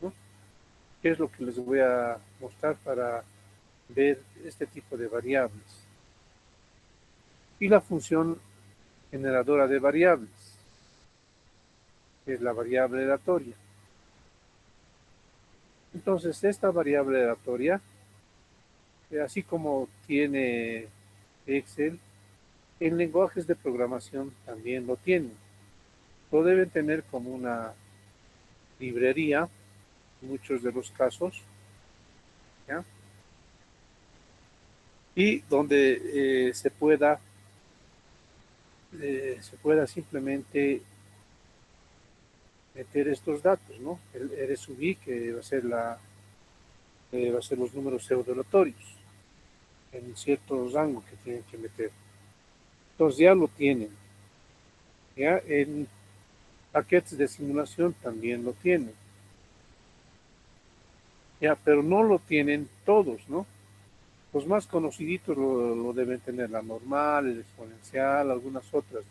¿no? ¿Qué es lo que les voy a mostrar para ver este tipo de variables? Y la función generadora de variables, que es la variable aleatoria. Entonces, esta variable aleatoria, así como tiene Excel, en lenguajes de programación también lo tienen. Lo deben tener como una librería, en muchos de los casos, ¿ya? Y donde se pueda simplemente meter estos datos, ¿no? El RSUI, que va a ser va a ser los números pseudo-aleatorios en cierto rango que tienen que meter. Entonces ya lo tienen. Ya en paquetes de simulación también lo tienen. Ya, pero no lo tienen todos, ¿no? Los más conociditos lo deben tener, la normal, el exponencial, algunas otras.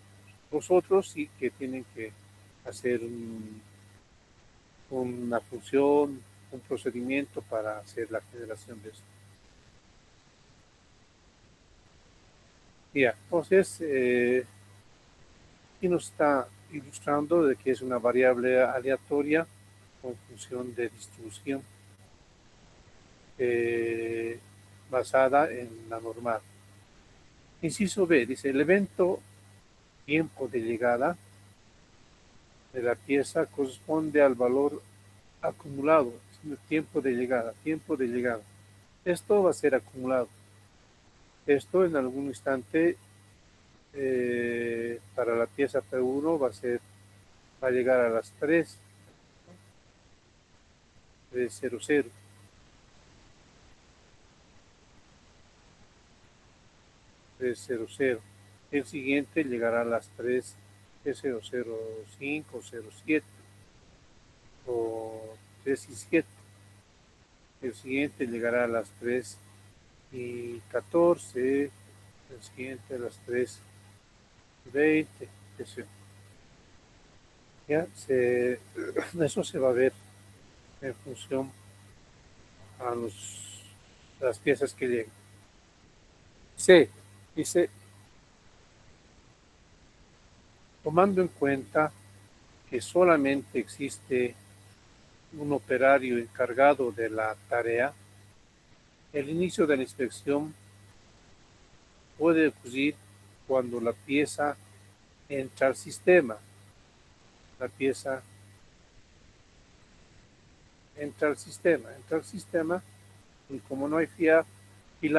Los otros sí que tienen que hacer una función, un procedimiento para hacer la generación de esto. Ya, entonces, aquí nos está ilustrando de que es una variable aleatoria con función de distribución basada en la normal. Inciso B, dice, el evento tiempo de llegada de la pieza corresponde al valor acumulado, tiempo de llegada, tiempo de llegada. Esto va a ser acumulado. Esto en algún instante para la pieza P1 va a llegar a las 3:00. El siguiente llegará a las 3:00:05, 07 o 3:07. El siguiente llegará a las 3:14. El siguiente a las 3:20. Ya eso se va a ver en función a las piezas que lleguen. C, dice, tomando en cuenta que solamente existe un operario encargado de la tarea, el inicio de la inspección puede ocurrir cuando la pieza entra al sistema. La pieza entra al sistema y como no hay fila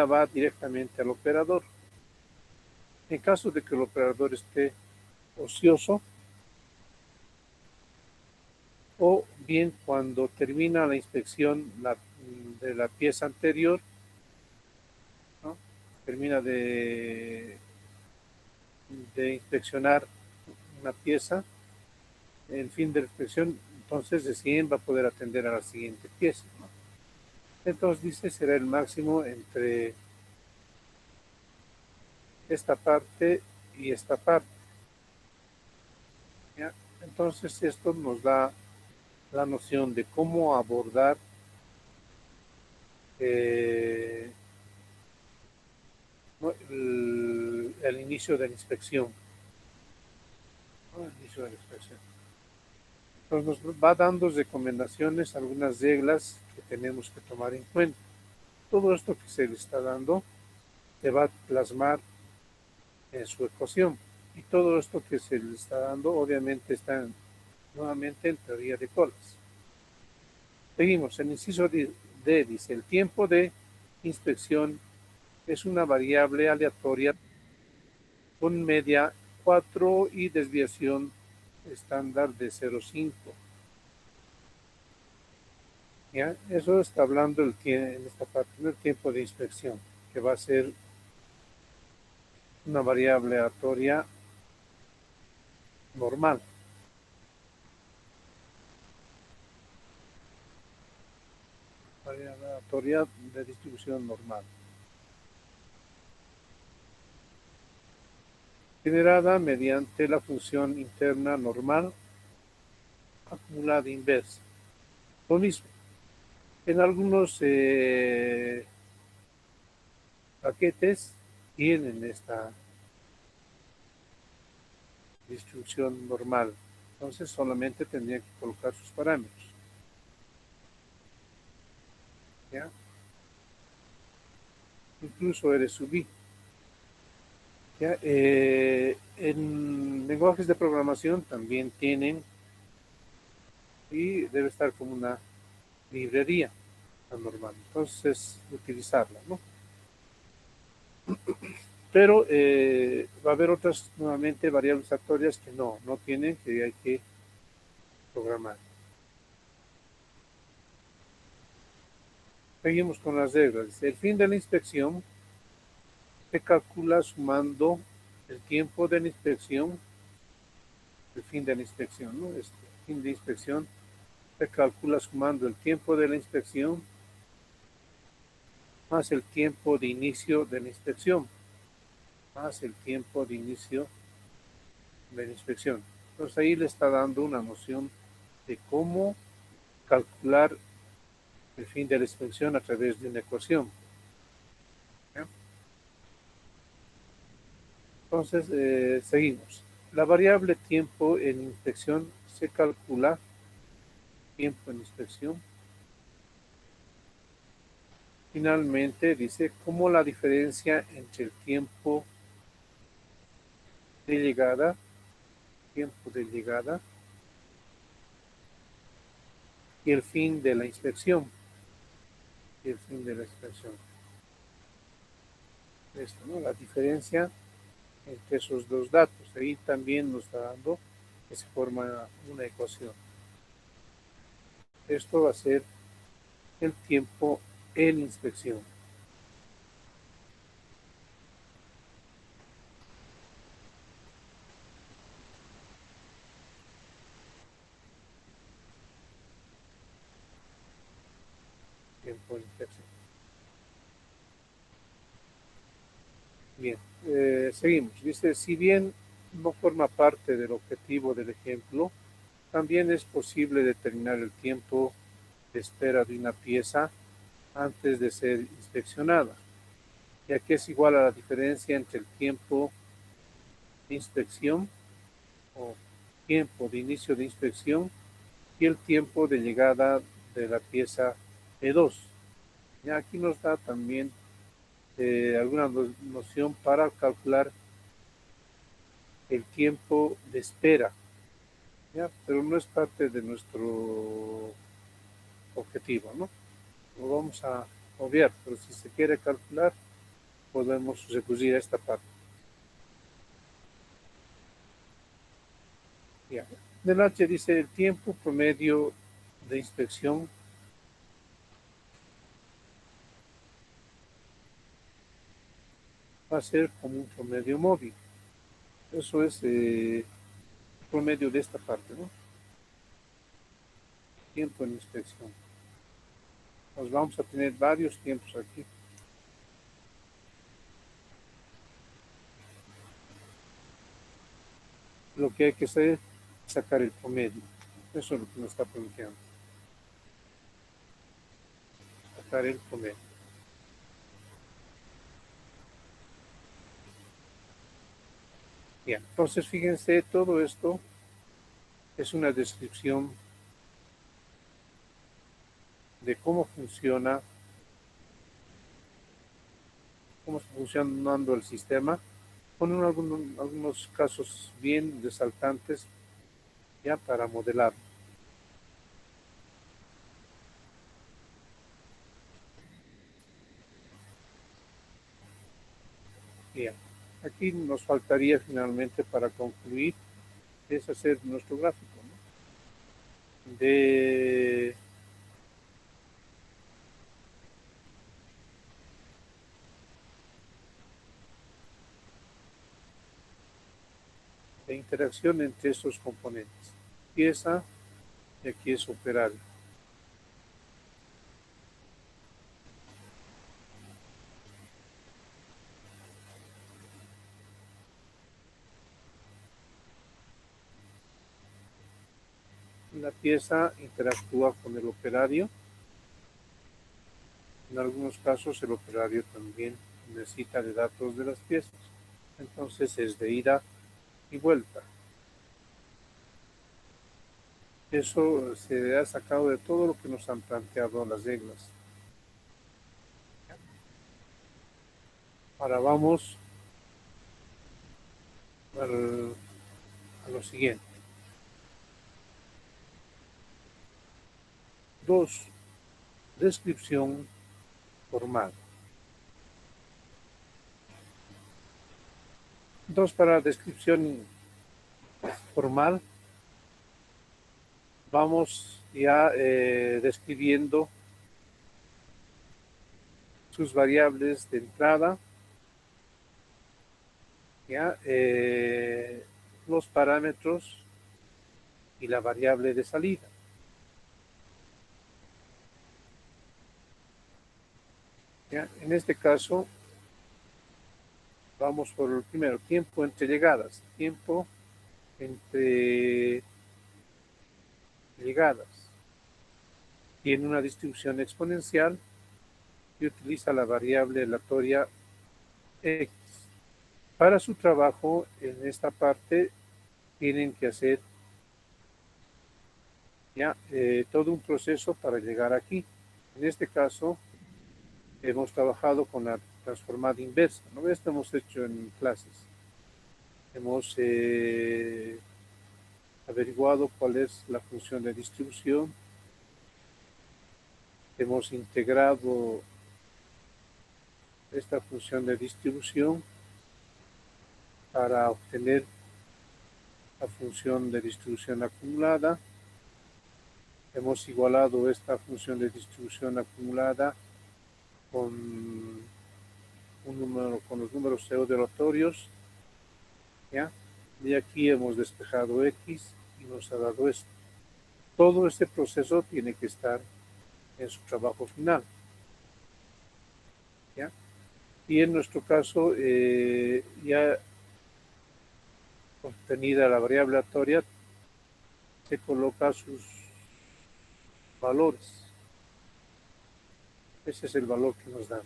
va directamente al operador. En caso de que el operador esté ocioso, o bien cuando termina la inspección de la pieza anterior, ¿no? Termina de inspeccionar una pieza, el fin de la inspección, entonces recién va a poder atender a la siguiente pieza, ¿no? Entonces dice, será el máximo entre esta parte y esta parte, ¿ya? Entonces esto nos da la noción de cómo abordar ¿no? El inicio de la inspección. ¿No? El inicio de la inspección. Entonces nos va dando recomendaciones, algunas reglas que tenemos que tomar en cuenta. Todo esto que se le está dando se va a plasmar en su ecuación. Y todo esto que se le está dando obviamente está nuevamente en teoría de colas. Seguimos, el inciso D dice, el tiempo de inspección es una variable aleatoria con media 4 y desviación estándar de 0,5. ¿Ya? Eso está hablando en esta parte del tiempo de inspección, que va a ser una variable aleatoria normal. Variable aleatoria de distribución normal. Generada mediante la función interna normal acumulada inversa. Lo mismo. En algunos paquetes tienen esta distribución normal. Entonces solamente tendrían que colocar sus parámetros. ¿Ya? Incluso R sub I. ¿Ya? En lenguajes de programación también tienen y debe estar como una librería normal. Entonces, utilizarla, ¿no? Pero va a haber otras, nuevamente, variables aleatorias que no tienen, que hay que programar. Seguimos con las reglas. El fin de la inspección se calcula sumando el tiempo de la inspección, el fin de la inspección, ¿no? Este fin de inspección se calcula sumando el tiempo de la inspección más el tiempo de inicio de la inspección, más el tiempo de inicio de la inspección. Entonces ahí le está dando una noción de cómo calcular el fin de la inspección a través de una ecuación. ¿Ya? Entonces, seguimos. La variable tiempo en inspección se calcula, tiempo en inspección. Finalmente dice cómo la diferencia entre el tiempo de llegada y el fin de la inspección. Esto, ¿no? La diferencia entre esos dos datos. Ahí también nos está dando que se forma una ecuación. Esto va a ser el tiempo en inspección. Tiempo en inspección. Bien, seguimos. Dice, si bien no forma parte del objetivo del ejemplo, también es posible determinar el tiempo de espera de una pieza antes de ser inspeccionada, ya que es igual a la diferencia entre el tiempo de inspección o tiempo de inicio de inspección y el tiempo de llegada de la pieza E2. Ya aquí nos da también alguna noción para calcular el tiempo de espera, ¿ya? Pero no es parte de nuestro objetivo, ¿no? Lo vamos a obviar, pero si se quiere calcular, podemos recurrir a esta parte. Ya. Del H dice el tiempo promedio de inspección va a ser como un promedio móvil. Eso es promedio de esta parte, ¿no? Tiempo en inspección. Nos vamos a tener varios tiempos aquí. Lo que hay que hacer es sacar el promedio. Eso es lo que nos está planteando. Sacar el promedio. Bien, entonces fíjense, todo esto es una descripción de cómo funciona, cómo está funcionando el sistema, con algunos casos bien resaltantes ya para modelar. Bien, aquí nos faltaría finalmente para concluir es hacer nuestro gráfico, ¿no? De interacción entre estos componentes. Pieza y aquí es operario. La pieza interactúa con el operario. En algunos casos el operario también necesita de datos de las piezas. Entonces es de ida y vuelta. Eso se ha sacado de todo lo que nos han planteado las reglas. Ahora vamos a lo siguiente. 2. Descripción formal. 2. Para descripción formal, vamos ya describiendo sus variables de entrada, ya los parámetros y la variable de salida. ¿Ya? En este caso, vamos por el primero, tiempo entre llegadas. Tiempo entre llegadas. Tiene una distribución exponencial y utiliza la variable aleatoria X. Para su trabajo, en esta parte, tienen que hacer ya todo un proceso para llegar aquí. En este caso, hemos trabajado con la transformada inversa, ¿no? Esto hemos hecho en clases. Hemos averiguado cuál es la función de distribución. Hemos integrado esta función de distribución para obtener la función de distribución acumulada. Hemos igualado esta función de distribución acumulada con con los números pseudo-aleatorios, ¿ya? Y aquí hemos despejado X y nos ha dado esto. Todo este proceso tiene que estar en su trabajo final, ¿ya? Y en nuestro caso, ya obtenida la variable aleatoria, se coloca sus valores. Ese es el valor que nos dan.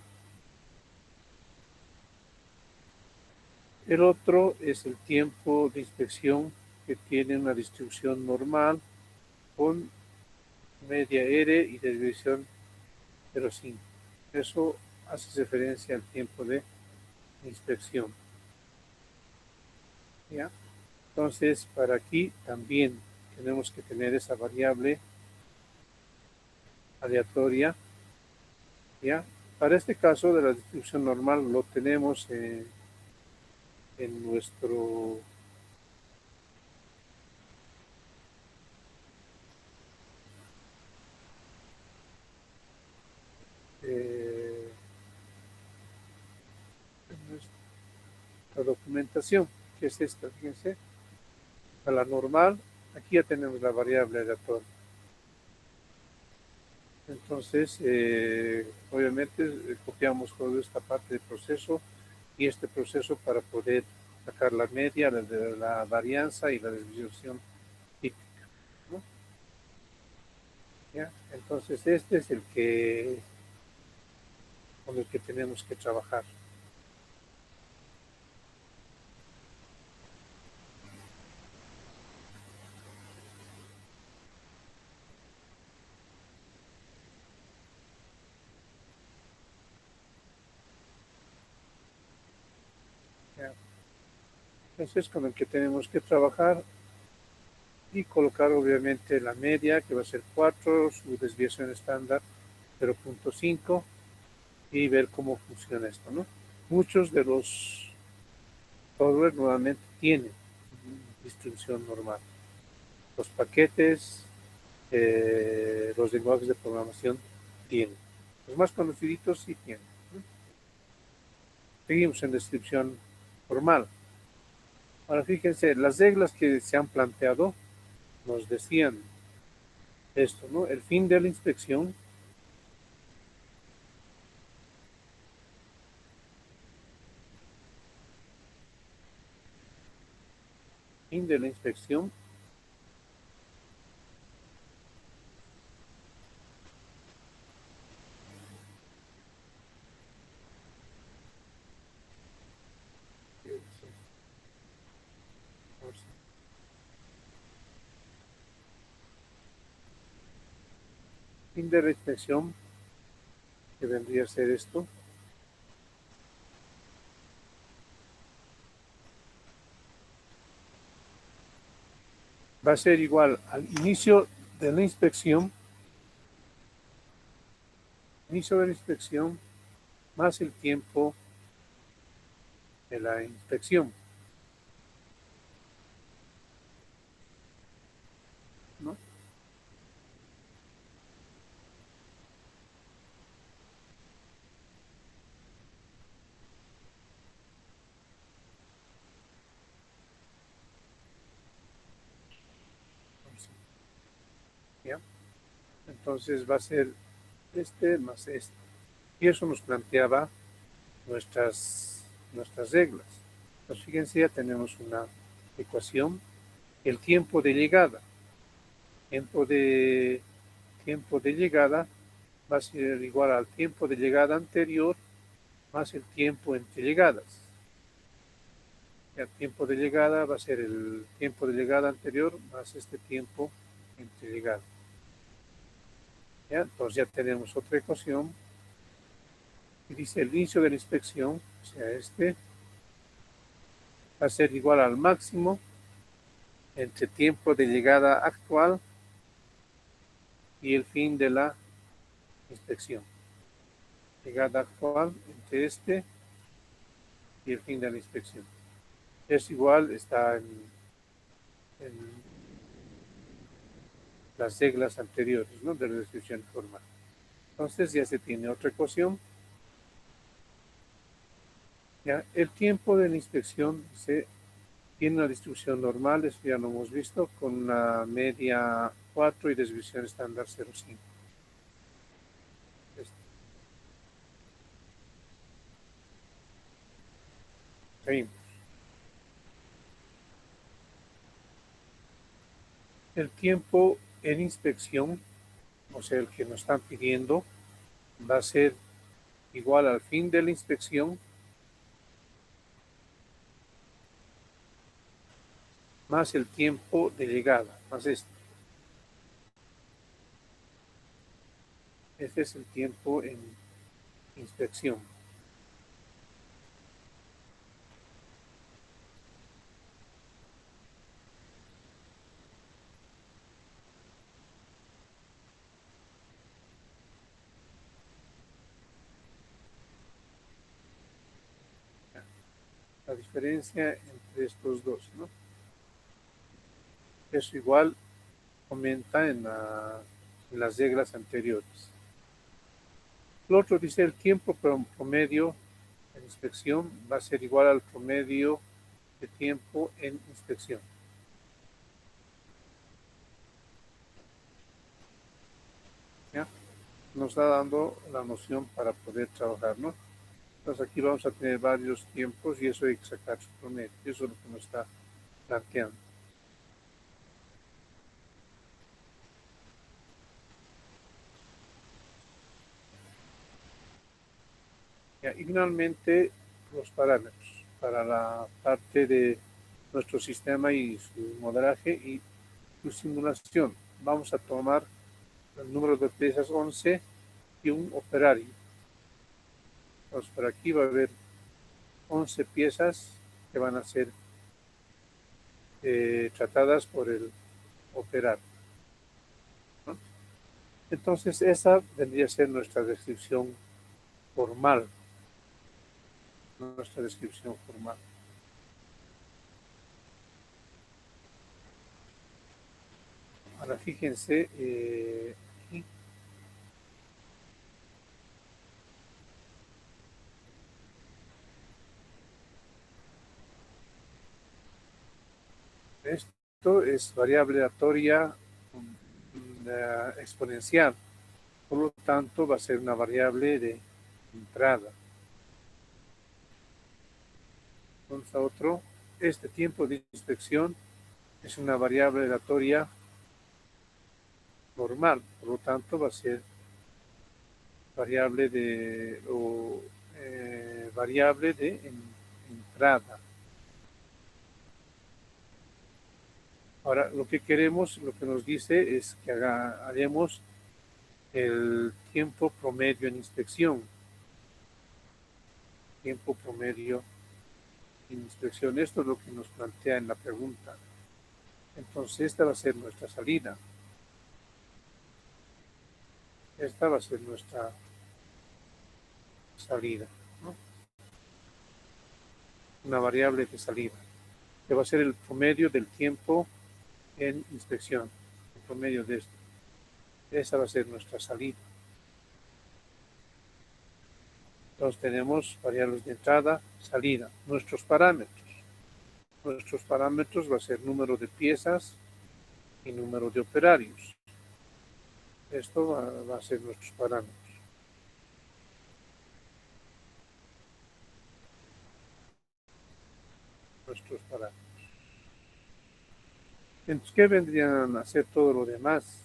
El otro es el tiempo de inspección, que tiene una distribución normal con media R y desviación 0,5. Eso hace referencia al tiempo de inspección. ¿Ya? Entonces, para aquí también tenemos que tener esa variable aleatoria. ¿Ya? Para este caso de la distribución normal lo tenemos en nuestro en nuestra documentación, que es esta, fíjense. A la normal, aquí ya tenemos la variable aleatoria. Entonces, obviamente, copiamos toda esta parte del proceso y este proceso para poder sacar la media, la varianza y la desviación típica, ¿no? ¿Ya? Entonces, este es el que con el que tenemos que trabajar. Ese es con el que tenemos que trabajar y colocar obviamente la media, que va a ser 4, su desviación estándar 0.5, y ver cómo funciona esto, ¿no? Muchos de los software nuevamente tienen distribución normal. Los paquetes, los lenguajes de programación tienen. Los más conocidos sí tienen, ¿no? Seguimos en descripción formal. Ahora fíjense, las reglas que se han planteado nos decían esto, ¿no? El fin de la inspección fin de la inspección fin de la inspección, que vendría a ser esto, va a ser igual al inicio de la inspección, más el tiempo de la inspección, ¿no? ¿Ya? Entonces va a ser este más este. Y eso nos planteaba nuestras reglas. Pues fíjense, ya tenemos una ecuación. El tiempo de llegada. Tiempo de, tiempo de llegada va a ser igual al tiempo de llegada anterior más el tiempo entre llegadas. El tiempo de llegada va a ser el tiempo de llegada anterior más este tiempo entre llegada. ¿Ya? Entonces ya tenemos otra ecuación y dice el inicio de la inspección, o sea, este va a ser igual al máximo entre tiempo de llegada actual y el fin de la inspección. Llegada actual entre este y el fin de la inspección. Es igual, está en las reglas anteriores, ¿no? De la descripción formal. Entonces ya se tiene otra ecuación. Ya, el tiempo de la inspección se tiene una distribución normal, eso ya lo hemos visto, con una media 4 y desviación estándar 0,5. Seguimos. El tiempo en inspección, o sea, el que nos están pidiendo, va a ser igual al fin de la inspección más el tiempo de llegada, más este. Este es el tiempo en inspección. La diferencia entre estos dos, ¿no? Eso igual comenta en las reglas anteriores. Lo otro dice el tiempo promedio en inspección va a ser igual al promedio de tiempo en inspección. ¿Ya? Nos está dando la noción para poder trabajar, ¿no? Entonces aquí vamos a tener varios tiempos y eso hay que sacar su promedio. Eso es lo que nos está planteando. ¿Ya? Y finalmente los parámetros para la parte de nuestro sistema y su modelaje y su simulación. Vamos a tomar el número de piezas 11 y un operario. Entonces por aquí va a haber 11 piezas que van a ser tratadas por el operar, ¿no? Entonces, esa vendría a ser nuestra descripción formal. Nuestra descripción formal. Ahora fíjense, aquí, esto es variable aleatoria exponencial, por lo tanto va a ser una variable de entrada. Vamos a otro. Este tiempo de inspección es una variable aleatoria normal, por lo tanto va a ser variable de entrada. Ahora, lo que queremos, lo que nos dice es que haremos el tiempo promedio en inspección. Tiempo promedio en inspección. Esto es lo que nos plantea en la pregunta. Entonces, esta va a ser nuestra salida. Esta va a ser nuestra salida, ¿no? Una variable de salida, que va a ser el promedio del tiempo en inspección. El promedio de esto. Esa va a ser nuestra salida. Entonces tenemos variables de entrada, salida. Nuestros parámetros. Nuestros parámetros va a ser número de piezas y número de operarios. Esto va a ser nuestros parámetros. Nuestros parámetros. Entonces, ¿qué vendrían a ser todo lo demás?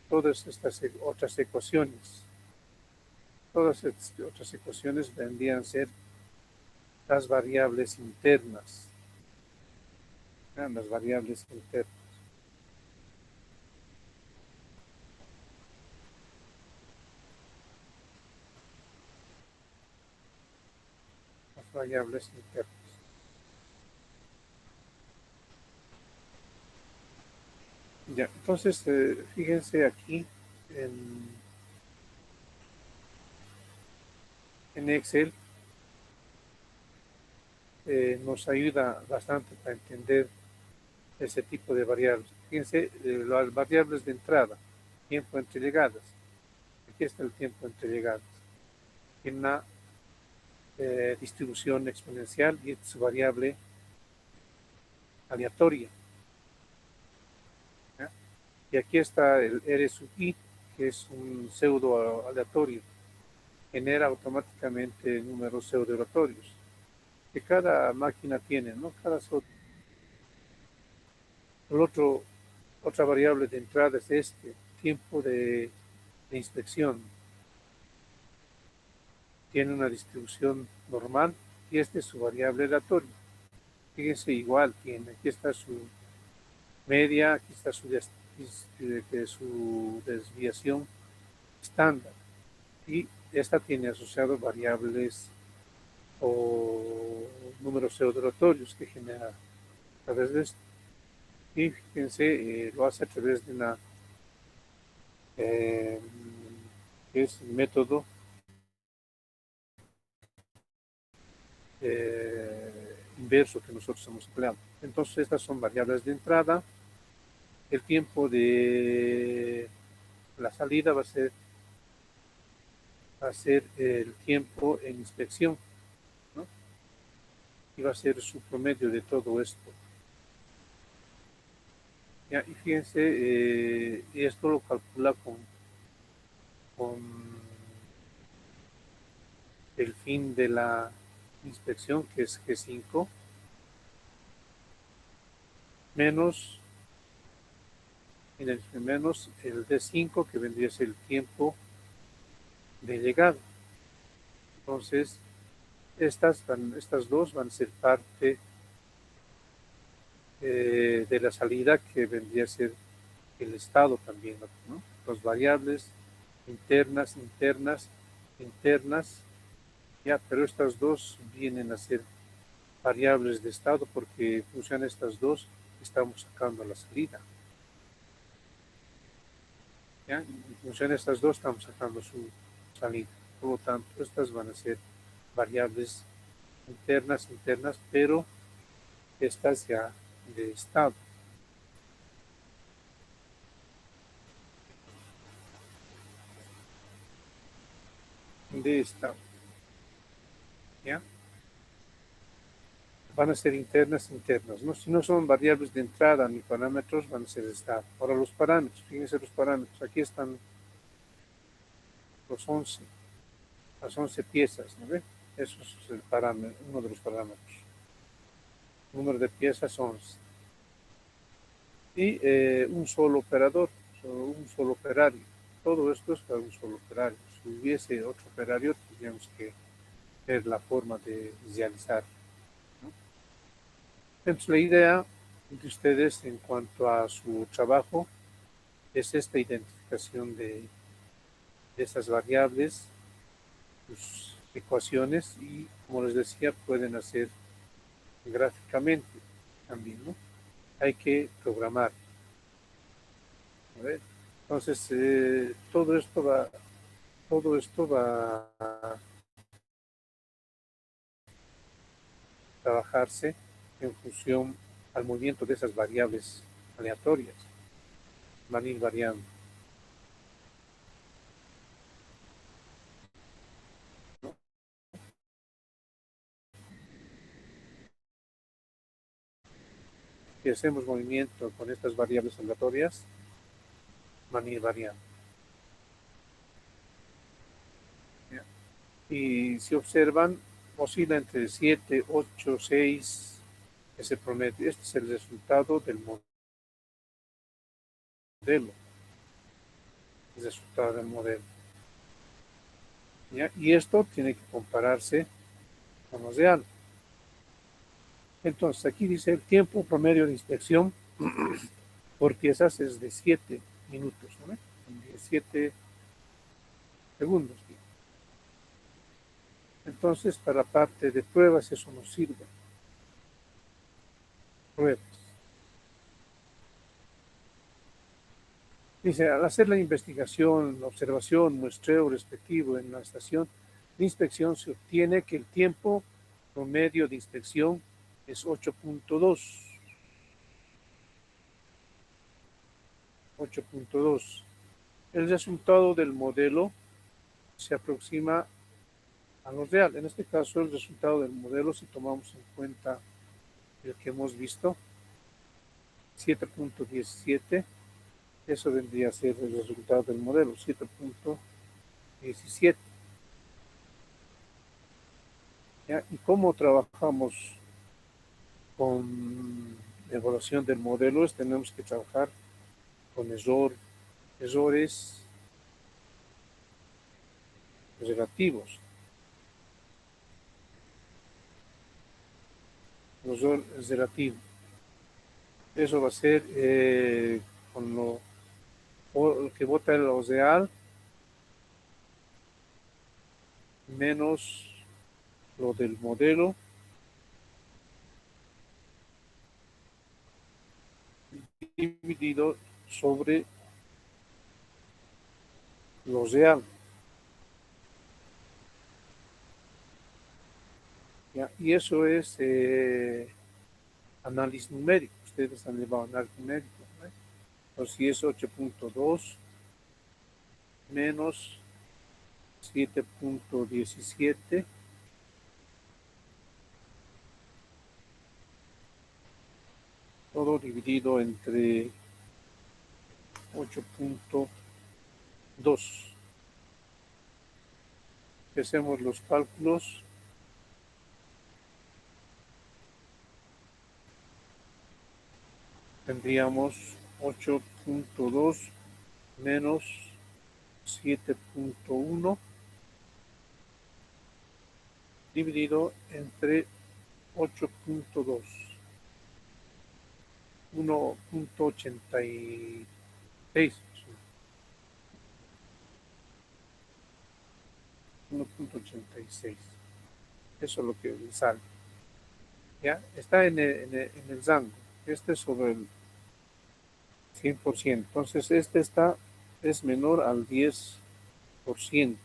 Todas estas otras ecuaciones. Todas estas otras ecuaciones vendrían a ser las variables internas. Las variables internas. Las variables internas. Ya, entonces, fíjense aquí en Excel, nos ayuda bastante para entender ese tipo de variables. Fíjense, las variables de entrada, tiempo entre llegadas. Aquí está el tiempo entre llegadas. Tiene una distribución exponencial y es su variable aleatoria. ¿Ya? Y aquí está el R sub I, que es un pseudo aleatorio. Genera automáticamente números pseudo aleatorios que cada máquina tiene, ¿no? Cada software. Otra variable de entrada es este, tiempo de inspección. Tiene una distribución normal y esta es su variable aleatoria. Fíjense, igual tiene, aquí está su media, aquí está su desviación estándar. Y esta tiene asociado variables o números pseudo-aleatorios que genera a través de esto. Y fíjense, lo hace a través de una que es el método inverso que nosotros hemos empleado. Entonces, estas son variables de entrada. El tiempo de la salida va a ser el tiempo en inspección, ¿no? Y va a ser su promedio de todo esto. ¿Ya? Y fíjense, esto lo calcula con el fin de la inspección, que es G5, menos el D5, que vendría a ser el tiempo de llegada. Entonces, estas dos van a ser parte de la salida, que vendría a ser el estado también, ¿no? Las variables internas, ya, pero estas dos vienen a ser variables de estado porque funcionan estas dos estamos sacando a la salida. ¿Ya? En función de estas dos estamos sacando su salida. Por lo tanto, estas van a ser variables internas, pero estas ya de estado. De estado. ¿Ya? Van a ser internas, ¿no? Si no son variables de entrada ni parámetros, van a ser de estado. Ahora los parámetros, fíjense los parámetros. Aquí están los 11, las 11 piezas, ¿no ve? Eso es el parámetro, uno de los parámetros. Número de piezas 11. Y un solo operador, un solo operario. Todo esto es para un solo operario. Si hubiese otro operario, tendríamos que ver la forma de visualizar, ¿no? Entonces, la idea de ustedes en cuanto a su trabajo es esta identificación de esas variables, sus ecuaciones, y como les decía, pueden hacer gráficamente también, ¿no? Hay que programar. A ver, entonces, todo esto va a trabajarse en función al movimiento de esas variables aleatorias. Van a ir variando. ¿No? Si hacemos movimiento con estas variables aleatorias, van a ir variando. ¿Ya? Y si observan, oscila entre 7, 8, 6, ese promedio. Este es el resultado del modelo. El resultado del modelo. ¿Ya? Y esto tiene que compararse con lo real. Entonces, aquí dice el tiempo promedio de inspección por piezas es de 7 minutos, ¿no? 7 segundos. Entonces, para la parte de pruebas eso nos sirve. Pruebas. Dice, al hacer la investigación, la observación, muestreo respectivo en la estación de inspección, se obtiene que el tiempo promedio de inspección es 8.2. 8.2. El resultado del modelo se aproxima a lo real. En este caso, el resultado del modelo, si tomamos en cuenta el que hemos visto, 7.17, eso vendría a ser el resultado del modelo, 7.17. ¿Y cómo trabajamos con evaluación del modelo? Tenemos que trabajar con errores relativos. Error relativo. Eso va a ser con lo que vota el real menos lo del modelo dividido sobre lo real. ¿Ya? Y eso es análisis numérico. Ustedes han llevado análisis numérico, ¿no? Entonces, si es 8.2 menos 7.17, todo dividido entre 8.2. Hacemos los cálculos. Tendríamos 8.2 menos 7.1 dividido entre 8.2. 1.86. 1.86. Eso es lo que sale. ¿Ya? Está en el rango. Este es sobre el 100%. Entonces, es menor al 10%.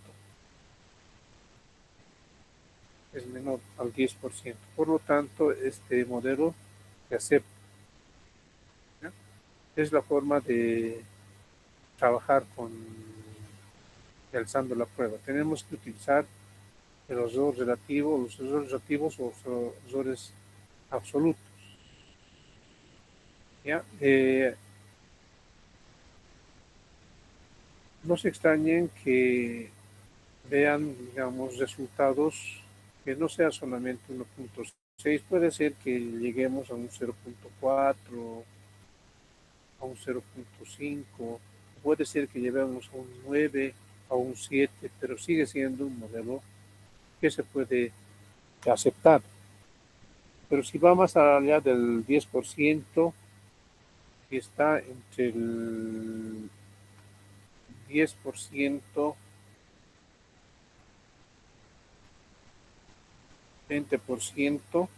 Es menor al 10%. Por lo tanto, este modelo se acepta. ¿Ya? Es la forma de trabajar realizando la prueba. Tenemos que utilizar el error relativo, los errores relativos o los errores absolutos. ¿Ya? No se extrañen que vean, digamos, resultados que no sea solamente 1.6, puede ser que lleguemos a un 0.4, a un 0.5, puede ser que lleguemos a un 9, a un 7, pero sigue siendo un modelo que se puede aceptar. Pero si va más allá del 10%, y está entre el 10%, 20%,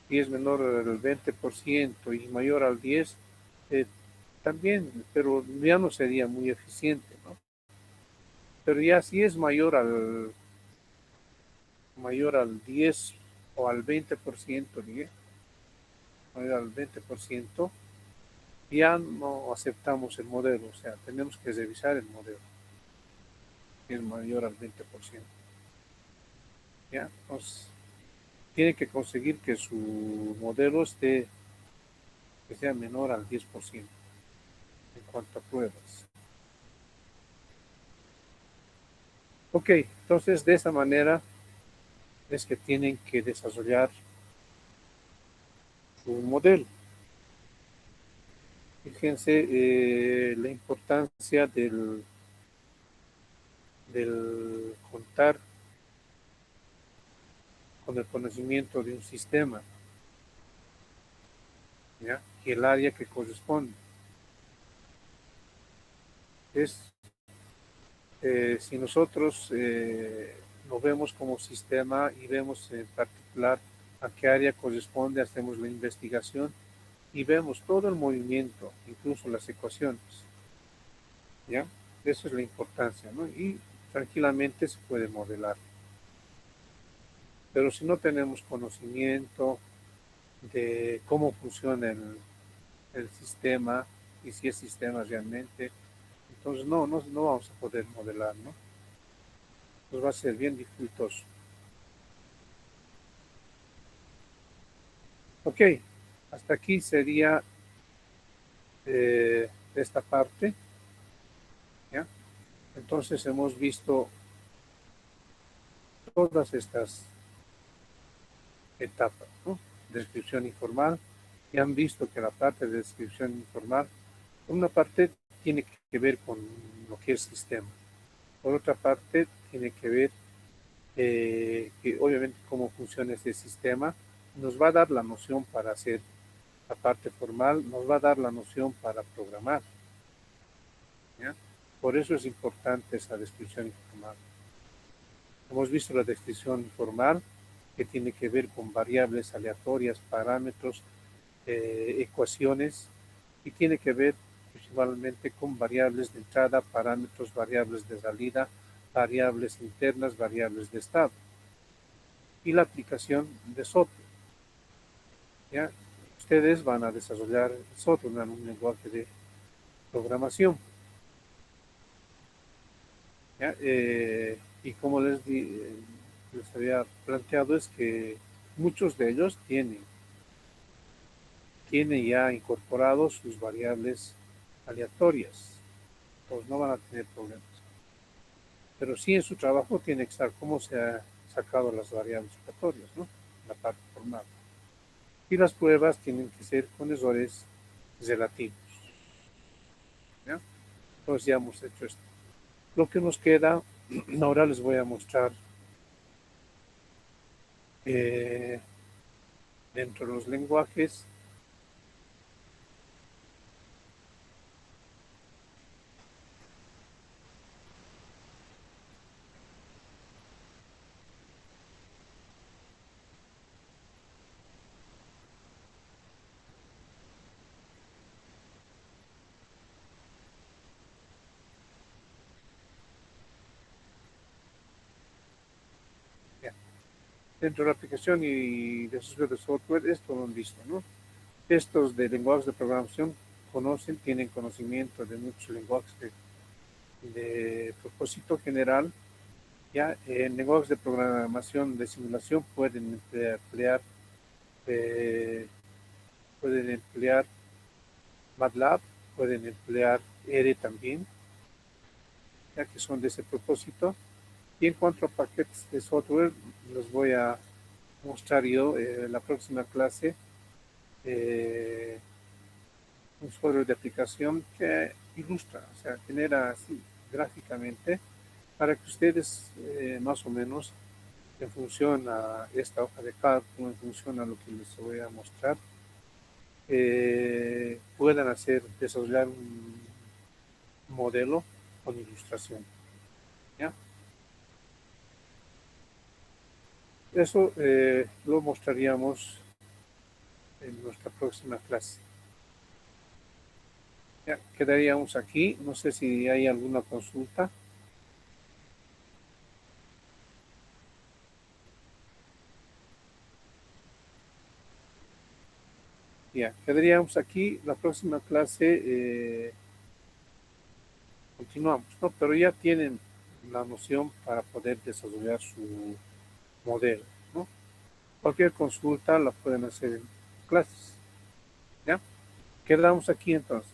y es menor al 20% y mayor al 10%, también, pero ya no sería muy eficiente, ¿no? Pero ya si es mayor al 10 o al 20%, mayor al 20%, ya no aceptamos el modelo, o sea, tenemos que revisar el modelo, que es mayor al 20%. ¿Ya? Entonces, tiene que conseguir que su modelo que sea menor al 10% en cuanto a pruebas. Ok, entonces de esa manera es que tienen que desarrollar su modelo. Fíjense la importancia del contar con el conocimiento de un sistema, ¿ya? Y el área que corresponde. Si nosotros lo vemos como sistema y vemos en particular a qué área corresponde, hacemos la investigación y vemos todo el movimiento, incluso las ecuaciones, ¿ya? Eso es la importancia, ¿no? Y tranquilamente se puede modelar. Pero si no tenemos conocimiento de cómo funciona el sistema y si es sistema realmente, entonces no vamos a poder modelar, ¿no? Nos va a ser bien dificultoso. Ok, hasta aquí sería esta parte, ¿ya? Entonces hemos visto todas estas etapas, ¿no? Descripción informal, y han visto que la parte de descripción informal, por una parte tiene que ver con lo que es sistema, por otra parte tiene que ver que obviamente cómo funciona ese sistema, nos va a dar la noción para hacer la parte formal, nos va a dar la noción para programar, ¿ya? Por eso es importante esa descripción informal. Hemos visto la descripción informal, que tiene que ver con variables aleatorias, parámetros, ecuaciones, y tiene que ver principalmente con variables de entrada, parámetros, variables de salida, variables internas, variables de estado, y la aplicación de software, ¿ya? Ustedes van a desarrollar software en un lenguaje de programación, ¿ya? Y como les había planteado, es que muchos de ellos tienen ya incorporados sus variables aleatorias, pues no van a tener problemas. Pero sí en su trabajo tiene que estar cómo se ha sacado las variables aleatorias, ¿no? La parte formal. Y las pruebas tienen que ser con errores relativos, ¿ya? Entonces ya hemos hecho esto. Lo que nos queda, ahora les voy a mostrar eh, dentro de los lenguajes. dentro de la aplicación y desarrollo de software es todo listo, ¿no? Estos de lenguajes de programación tienen conocimiento de muchos lenguajes de propósito general. Ya en lenguajes de programación de simulación eh, pueden emplear MATLAB, pueden emplear R también, ya que son de ese propósito. Y en cuanto a paquetes de software, los voy a mostrar yo en la próxima clase. Un software de aplicación que ilustra, o sea, genera así gráficamente para que ustedes más o menos en función a esta hoja de cálculo, en función a lo que les voy a mostrar, puedan desarrollar un modelo con ilustración. ¿Ya? Eso lo mostraríamos en nuestra próxima clase. Ya, quedaríamos aquí. No sé si hay alguna consulta. Ya, quedaríamos aquí. La próxima clase continuamos, ¿no? Pero ya tienen la noción para poder desarrollar su modelo, ¿no? Cualquier consulta la pueden hacer en clases, ¿ya? Quedamos aquí entonces.